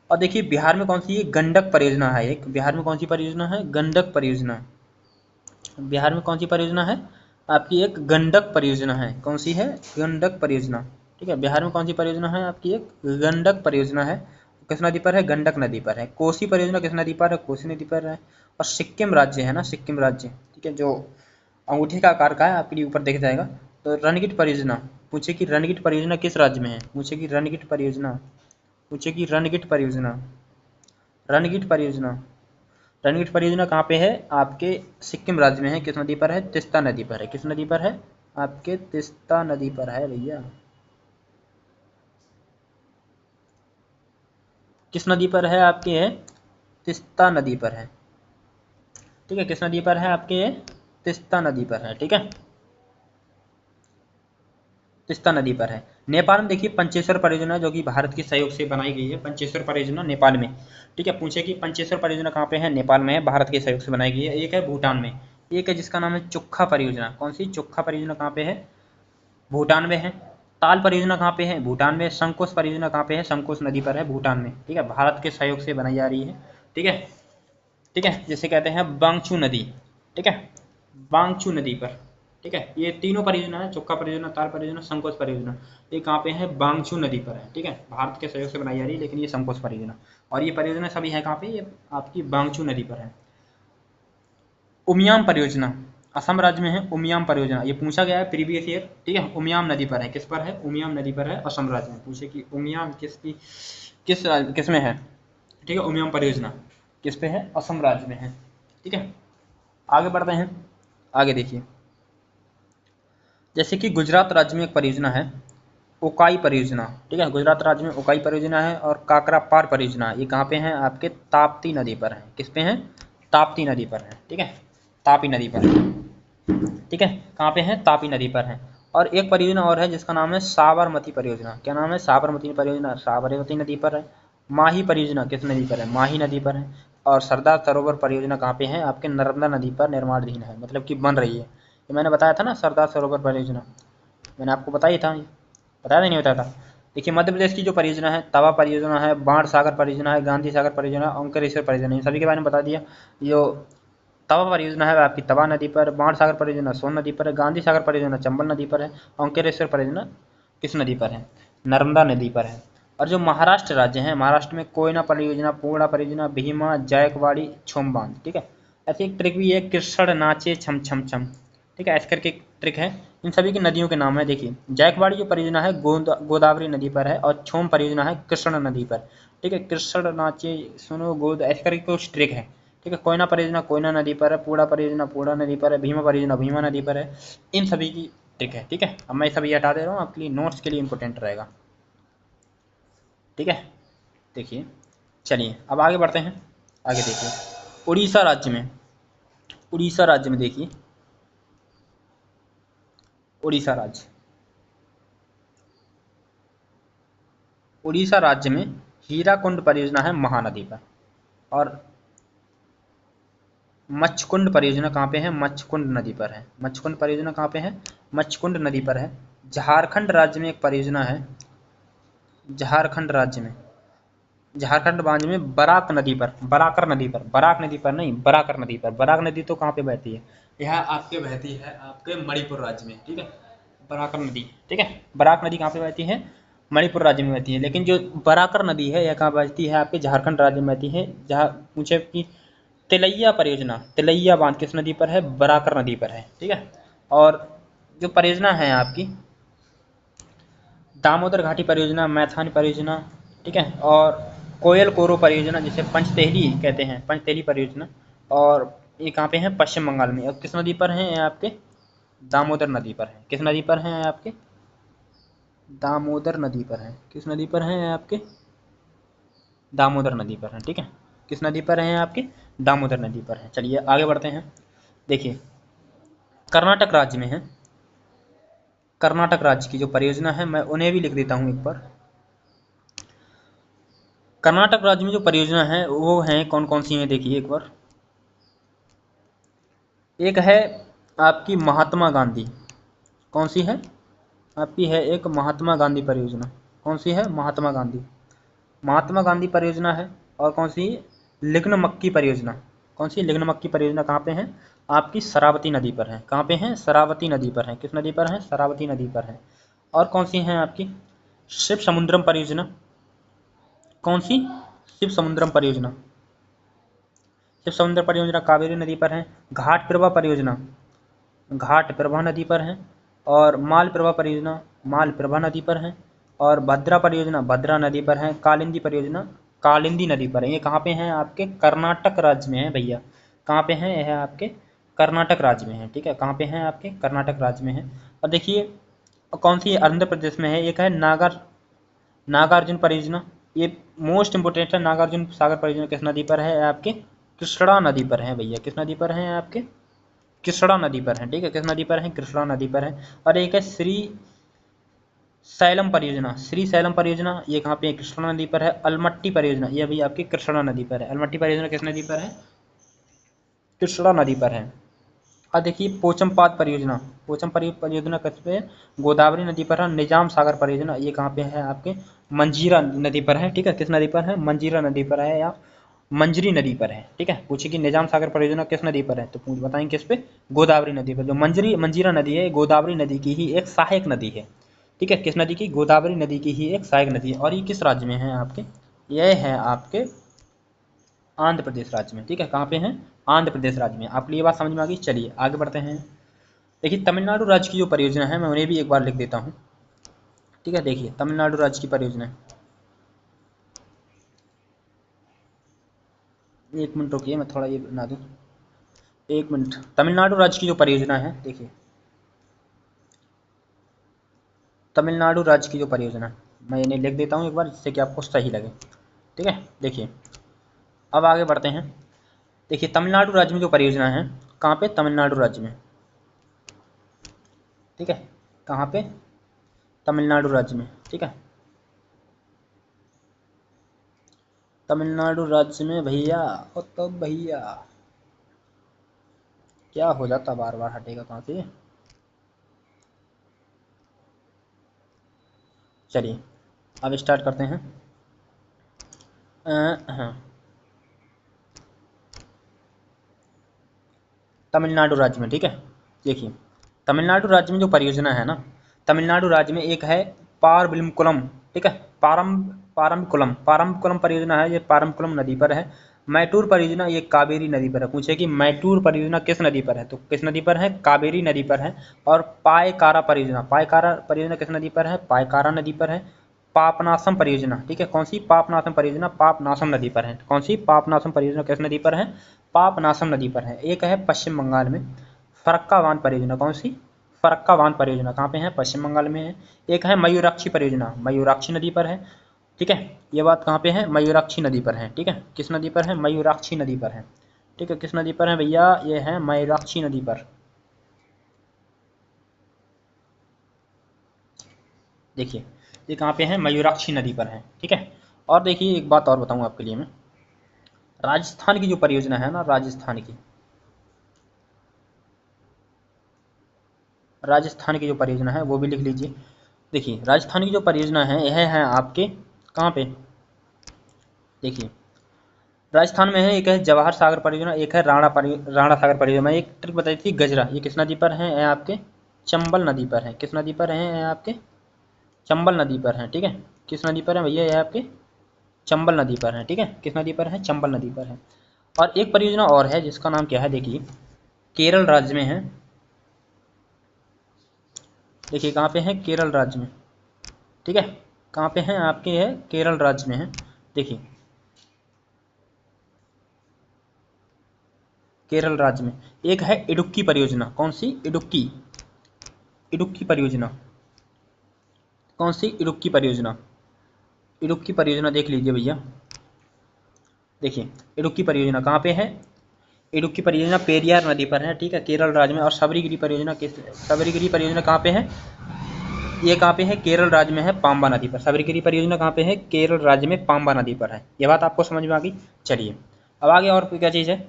और देखिए बिहार में कौन सी है, गंडक परियोजना है एक, बिहार में कौन सी परियोजना है, गंडक परियोजना, बिहार में कौन सी परियोजना है आपकी, एक गंडक परियोजना है, कौन सी है, गंडक परियोजना, ठीक है। बिहार में कौन सी परियोजना है आपकी, एक गंडक परियोजना है, किस नदी पर है, गंडक नदी पर है। कोसी परियोजना किस नदी पर है, कोसी नदी पर है। और सिक्किम राज्य है ना, सिक्किम राज्य, ठीक है, जो अंगूठे का आकार का है, आपके लिए ऊपर देख जाएगा। तो रणगिट परियोजना, पूछे कि रणगिट परियोजना किस राज्य में है, पूछे कि रणगिट परियोजना, पूछे कि रणगिट परियोजना, रणगिट परियोजना, रणगिट परियोजना कहाँ पे है, आपके सिक्किम राज्य में है, किस नदी पर है, तिस्ता नदी पर है, किस नदी पर है, आपके तिस्ता नदी पर है भैया, किस नदी पर है आपके, है तिस्ता नदी पर है, ठीक है, किस नदी पर है आपके, तिस्ता नदी पर है, ठीक है, तीस्ता नदी पर है। नेपाल में देखिए पंचेश्वर परियोजना जो कि भारत के सहयोग से बनाई गई है, पंचेश्वर परियोजना नेपाल में, ठीक है। पूछे कि पंचेश्वर परियोजना कहाँ पे है, नेपाल में है, भारत के सहयोग से बनाई गई है। एक है भूटान में, एक है जिसका नाम है चोखा परियोजना। कौन सी? चोखा परियोजना कहाँ पे है? भूटान में है। ताल परियोजना कहाँ पे है? भूटान में। संकोश परियोजना कहाँ पे है? संकोश नदी पर है, भूटान में, ठीक है। भारत के सहयोग से बनाई जा रही है, ठीक है, ठीक है। जिसे कहते हैं बांगचू नदी, ठीक है, बांगचू नदी पर, ठीक है। ये तीनों परियोजना है, चोखा परियोजना, ताल परियोजना, संकोच परियोजना, ये कहाँ पे है? बांगचू नदी पर है, ठीक है। भारत के सहयोग से बनाई जा रही है, लेकिन ये संकोच परियोजना, और ये परियोजना सभी है कहाँ पे? ये आपकी बांगचू नदी पर है। उमियाम परियोजना असम राज्य में है। उमियाम परियोजना ये पूछा गया है प्रीवियस ईयर, ठीक है। उमियाम नदी पर है, किस पर है? उमियाम नदी पर है, असम राज्य में। पूछे कि उमियाम किस में है, ठीक है। उमियाम परियोजना किस पे है? असम राज्य में है, ठीक है। आगे बढ़ते हैं, आगे देखिए, जैसे कि गुजरात राज्य में एक परियोजना है उकाई परियोजना, ठीक है। गुजरात राज्य में उकाई परियोजना है। और काकरापार परियोजना ये कहाँ पे है? आपके ताप्ती नदी पर है। किस पे है? ताप्ती नदी पर है, ठीक है, तापी नदी पर, ठीक है। कहाँ पे है? तापी नदी पर है। और एक परियोजना और है जिसका नाम है साबरमती परियोजना। क्या नाम है? साबरमती परियोजना, साबरमती नदी पर है। माही परियोजना किस नदी पर है? माही नदी पर है। और सरदार सरोवर परियोजना कहाँ पे है? आपके नर्मदा नदी पर निर्माणाधीन है, मतलब कि बन रही है। ये मैंने बताया था ना, सरदार सरोवर परियोजना मैंने आपको बताया था, बताया नहीं बताया था। देखिए मध्य प्रदेश की जो परियोजना है, तवा परियोजना है, बाण सागर परियोजना है, गांधी सागर परियोजना, ओंकारेश्वर परियोजना, इन सभी के बारे में बता दिया। जो तवा परियोजना है आपकी तवा नदी पर, बाण सागर परियोजना सोन नदी पर है, गांधी सागर परियोजना चंबल नदी पर है, ओंकारेश्वर परियोजना किस नदी पर है? नर्मदा नदी पर है। और जो महाराष्ट्र राज्य है, महाराष्ट्र में कोयना परियोजना, पूर्णा परियोजना, भीमा, जायकवाड़ी, छोम बांध, ठीक है। ऐसी एक ट्रिक भी है, कृष्ण नाचे छम छम छम, ठीक है, ऐसे करके एक ट्रिक है। इन सभी की नदियों के नाम है। देखिए जायकवाड़ी जो परियोजना है गोदावरी नदी पर है, और छोम परियोजना है कृष्ण नदी पर, ठीक है। कृष्ण नाचे सुनो गोद, ऐसे करके कुछ ट्रिक है, ठीक है। कोयना परियोजना कोयना नदी पर है, पूर्णा परियोजना पूर्णा नदी पर है, भीमा परियोजना भीमा नदी पर है। इन सभी की ट्रिक है, ठीक है। अब मैं सभी हटा दे रहा हूँ, आपके लिए नोट्स के लिए इंपॉर्टेंट रहेगा, ठीक है। देखिए चलिए अब आगे बढ़ते हैं, आगे देखिए उड़ीसा राज्य में, उड़ीसा राज्य में देखिए, उड़ीसा राज्य, उड़ीसा राज्य में हीराकुंड परियोजना है महानदी पर। और मच्छकुंड परियोजना कहाँ पे है? मच्छकुंड नदी पर है। मच्छकुंड परियोजना कहाँ पे है? मच्छकुंड नदी पर है। झारखंड राज्य में एक परियोजना है, झारखंड राज्य में, झारखंड राज्य में बराक नदी पर, बराकर नदी पर, बराक नदी पर नहीं, बराकर नदी पर। बराक नदी तो कहाँ पे बहती है? यह आपके बहती है आपके मणिपुर राज्य में, ठीक है, बराकर नदी, ठीक है। बराक नदी कहाँ पे बहती है? मणिपुर राज्य में बहती है। लेकिन जो बराकर नदी है यह कहाँ बहती है? आपके झारखंड राज्य में बहती है। जहाँ पूछे कि तिलैया परियोजना, तिलैया बांध किस नदी पर है? बराकर नदी पर है, ठीक है। और जो परियोजना है आपकी दामोदर घाटी परियोजना, मैथान परियोजना, ठीक है। और कोयल कोरो परियोजना जिसे पंचतेली कहते हैं, पंचतेली परियोजना। और ये कहाँ पे है? पश्चिम बंगाल में। और किस नदी पर है? ये आपके दामोदर नदी पर है। किस नदी पर है? आपके दामोदर नदी पर है। किस नदी पर है? आपके दामोदर नदी पर है, ठीक है। किस नदी पर है? आपके दामोदर नदी पर है। चलिए आगे बढ़ते हैं, देखिए कर्नाटक राज्य में है, कर्नाटक राज्य की जो परियोजना है मैं उन्हें भी लिख देता हूँ एक बार। कर्नाटक राज्य में जो परियोजना है वो है कौन कौन सी हैं? देखिए एक बार, एक है आपकी महात्मा गांधी, कौन सी है? आपकी है एक महात्मा गांधी परियोजना। कौन सी है? महात्मा गांधी, महात्मा गांधी परियोजना है। और कौन सी? लिग्नमक्की परियोजना। कौन सी? लिग्नमक्की परियोजना कहाँ पे है? आपकी शरावती नदी पर है। कहाँ पे है? शरावती नदी पर है। किस नदी पर है? शरावती नदी पर है। और कौन सी है आपकी? शिव समुद्रम परियोजना। कौन सी? शिव समुद्रम परियोजना, शिव समुद्र परियोजना कावेरी नदी पर है। घाट प्रभा परियोजना, घाट प्रभा नदी पर है। और माल प्रभा परियोजना, माल प्रभा नदी पर है। और भद्रा परियोजना भद्रा नदी पर है। कालिंदी परियोजना कालिंदी नदी पर है। ये कहाँ पे हैं? आपके कर्नाटक राज्य में है भैया। कहाँ पे हैं? यह आपके कर्नाटक राज्य में है, ठीक है। कहाँ पे हैं? आपके कर्नाटक राज्य में है। और देखिए कौन सी? आंध्र प्रदेश में है। एक है नागार्जुन परियोजना, ये मोस्ट इंपोर्टेंट है। नागार्जुन सागर परियोजना किस नदी पर है? आपके कृष्णा नदी पर है भैया। किस नदी पर है? आपके कृष्णा नदी पर है, ठीक है। किस नदी पर है? कृष्णा नदी पर है। और एक है सैलम परियोजना, श्री सैलम परियोजना, ये कहाँ पे है? कृष्णा नदी पर है। अलमट्टी परियोजना, ये भी आपकी कृष्णा नदी पर है। अलमट्टी परियोजना किस नदी पर है? कृष्णा नदी पर है। और देखिए पोचमपाद परियोजना, परियोजना किस पे है? गोदावरी नदी पर है। निजाम सागर परियोजना, ये कहाँ पे है? आपके मंजीरा नदी पर है। ठीक है, किस नदी पर है? मंजीरा नदी पर है या मंजरी नदी पर है। ठीक है, पूछे कि निजाम सागर परियोजना किस नदी पर है, तो पूछ बताएंगे किस पे? गोदावरी नदी पर। जो मंजीरा नदी है, गोदावरी नदी की ही एक सहायक नदी है। ठीक है, किस नदी की? गोदावरी नदी की ही एक सहायक नदी है। और ये किस राज्य में है आपके? यह है आपके आंध्र प्रदेश राज्य में। ठीक है, कहाँ पे है? आंध्र प्रदेश राज्य में। आपके लिए बात समझ में आ गई? चलिए आगे बढ़ते हैं। देखिए तमिलनाडु राज्य की जो परियोजना है, मैं उन्हें भी एक बार लिख देता हूँ। ठीक है, देखिए तमिलनाडु राज्य की परियोजना है। एक मिनट रुकिए, मैं थोड़ा ये बना दूँ। एक मिनट। तमिलनाडु राज्य की जो परियोजना है, देखिए तमिलनाडु राज्य की जो परियोजना है, मैं इन्हें लिख देता हूँ एक बार, जिससे कि आपको सही लगे। ठीक है, देखिए अब आगे बढ़ते हैं। देखिए तमिलनाडु राज्य में जो परियोजना है, कहाँ पे? तमिलनाडु राज्य में। ठीक है, कहाँ पे? तमिलनाडु राज्य में। ठीक है, तमिलनाडु राज्य में भैया। ओ तो भैया क्या हो जाता, बार बार हटेगा कहाँ से? चलिए अब स्टार्ट करते हैं। हाँ, तमिलनाडु राज्य में। ठीक है, देखिए तमिलनाडु राज्य में जो परियोजना है ना, तमिलनाडु राज्य में एक है पारबिलकुलम। ठीक है, पारम्बकुलम परियोजना है, ये पारम्बकुलम नदी पर है। मैटूर परियोजना ये कावेरी नदी पर है। पूछे कि मैटूर परियोजना किस नदी पर है, तो किस नदी पर है? कावेरी नदी पर है। और पायकारा परियोजना किस नदी पर है? पायकारा नदी पर है। पापनासम परियोजना, ठीक है, कौन सी? पापनासम परियोजना पापनासम नदी पर है। कौन सी? पापनासम परियोजना किस नदी पर है? पापनासम नदी पर है। एक है पश्चिम बंगाल में फरक्का बांध परियोजना। कौन सी? फरक्का बांध परियोजना कहाँ पे है? पश्चिम बंगाल में है। एक है मयूराक्षी परियोजना, मयूराक्षी नदी पर है। ठीक है, ये बात कहाँ पे है? मयूराक्षी नदी पर है। ठीक है, किस नदी पर है? मयूराक्षी नदी पर है। ठीक है, किस नदी पर है भैया? ये है मयूराक्षी नदी पर। देखिए ये कहाँ पे है? मयूराक्षी नदी पर है। ठीक है, और देखिए एक बात और बताऊँ आपके लिए मैं। राजस्थान की जो परियोजना है ना, राजस्थान की जो परियोजना है वो भी लिख लीजिए। देखिए राजस्थान की जो परियोजना है, यह है आपके कहाँ पे? देखिए राजस्थान में है, एक है जवाहर सागर परियोजना, एक है राणा सागर परियोजना। मैं एक ट्रिक बताई थी, गजरा, ये किस नदी पर है? आपके चंबल नदी पर है। किस नदी पर है? आपके चंबल नदी पर है। ठीक है, किस नदी पर है भैया? ये आपके चंबल नदी पर है। ठीक है, किस नदी पर है? चंबल नदी पर है। और एक परियोजना और है जिसका नाम क्या है? देखिए केरल राज्य में है। देखिए कहाँ पे है? केरल राज्य में। ठीक है, कहाँ पे है? आपके है केरल राज्य में है। देखिए केरल राज्य में एक है इडुक्की परियोजना। कौन सी? इडुक्की, इडुक्की परियोजना। कौन सी? इडुक्की परियोजना। इडुक्की परियोजना देख लीजिए भैया। देखिए इडुक्की परियोजना कहाँ पे है? इडुक्की परियोजना पेरियार नदी पर है। ठीक है, केरल राज्य में। और सबरीगिरी परियोजना सबरीगिरी परियोजना कहाँ पे है? ये कहाँ पे है? केरल राज्य में है, पाम्बा नदी पर। सबरीगिरी परियोजना कहाँ पे है? केरल राज्य में पाम्बा नदी पर है। ये बात आपको समझ में आ गई? चलिए अब आगे और क्या चीज़ है?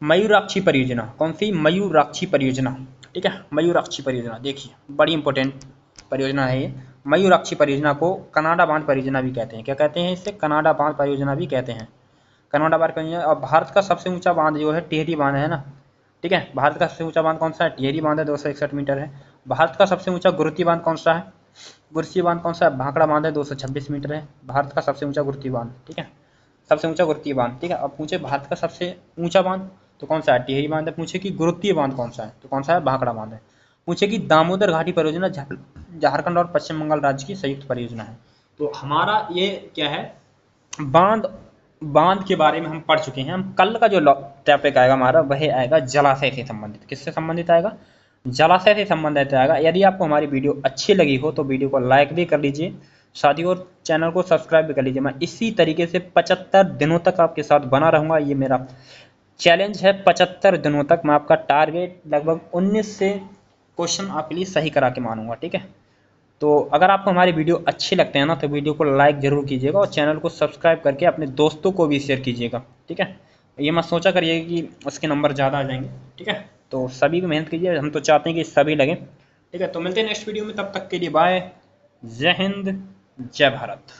मयूराक्षी परियोजना। कौन सी? मयूराक्षी परियोजना। ठीक है, मयूराक्षी परियोजना देखिए बड़ी इंपॉर्टेंट परियोजना है ये। मयूराक्षी परियोजना को कनाडा बांध परियोजना भी कहते हैं। क्या कहते हैं इसे? कनाडा बांध परियोजना भी कहते हैं। कनाडा बांध परियोजना। और भारत का सबसे ऊंचा बांध जो है टिहरी बांध है ना। ठीक है, भारत का सबसे ऊंचा बांध कौन सा है? टिहरी बांध है, 261 मीटर है। भारत का सबसे ऊंचा गुरुती बांध कौन सा है? गुरुती बांध कौन सा है? भाखड़ा बांध है, 226 मीटर है, भारत का सबसे ऊंचा गुरुती बांध। ठीक है, सबसे ऊंचा गुरुतीय बांध। ठीक है, अब पूछे भारत का सबसे ऊंचा बांध तो कौन सा है? टिहरी बांध है। पूछे कि गुरुतीय बांध कौन सा है तो कौन सा है? भाखड़ा बांध है। पूछे कि दामोदर घाटी परियोजना झारखंड और पश्चिम बंगाल राज्य की संयुक्त परियोजना है। तो हमारा ये क्या है? बांध, बांध के बारे में हम पढ़ चुके हैं। हम कल का जो टॉपिक आएगा हमारा वह आएगा जलाशय से संबंधित। किससे संबंधित आएगा? जलाशय से संबंधित आएगा। यदि आपको हमारी वीडियो अच्छी लगी हो तो वीडियो को लाइक भी कर लीजिए, साथ ही और चैनल को सब्सक्राइब भी कर लीजिए। मैं इसी तरीके से 75 दिनों तक आपके साथ बना रहूँगा। ये मेरा चैलेंज है, 75 दिनों तक मैं आपका टारगेट लगभग 19 से क्वेश्चन आपके लिए सही करा के मानूंगा। ठीक है, तो अगर आपको हमारी वीडियो अच्छी लगते हैं ना तो वीडियो को लाइक ज़रूर कीजिएगा और चैनल को सब्सक्राइब करके अपने दोस्तों को भी शेयर कीजिएगा, ठीक है। ये मत सोचा करिएगा कि उसके नंबर ज़्यादा आ जाएंगे, ठीक है। तो सभी को मेहनत कीजिए, हम तो चाहते हैं कि सभी लगें, ठीक है। तो मिलते हैं नेक्स्ट वीडियो में, तब तक के लिए बाय, जय हिंद, जय भारत।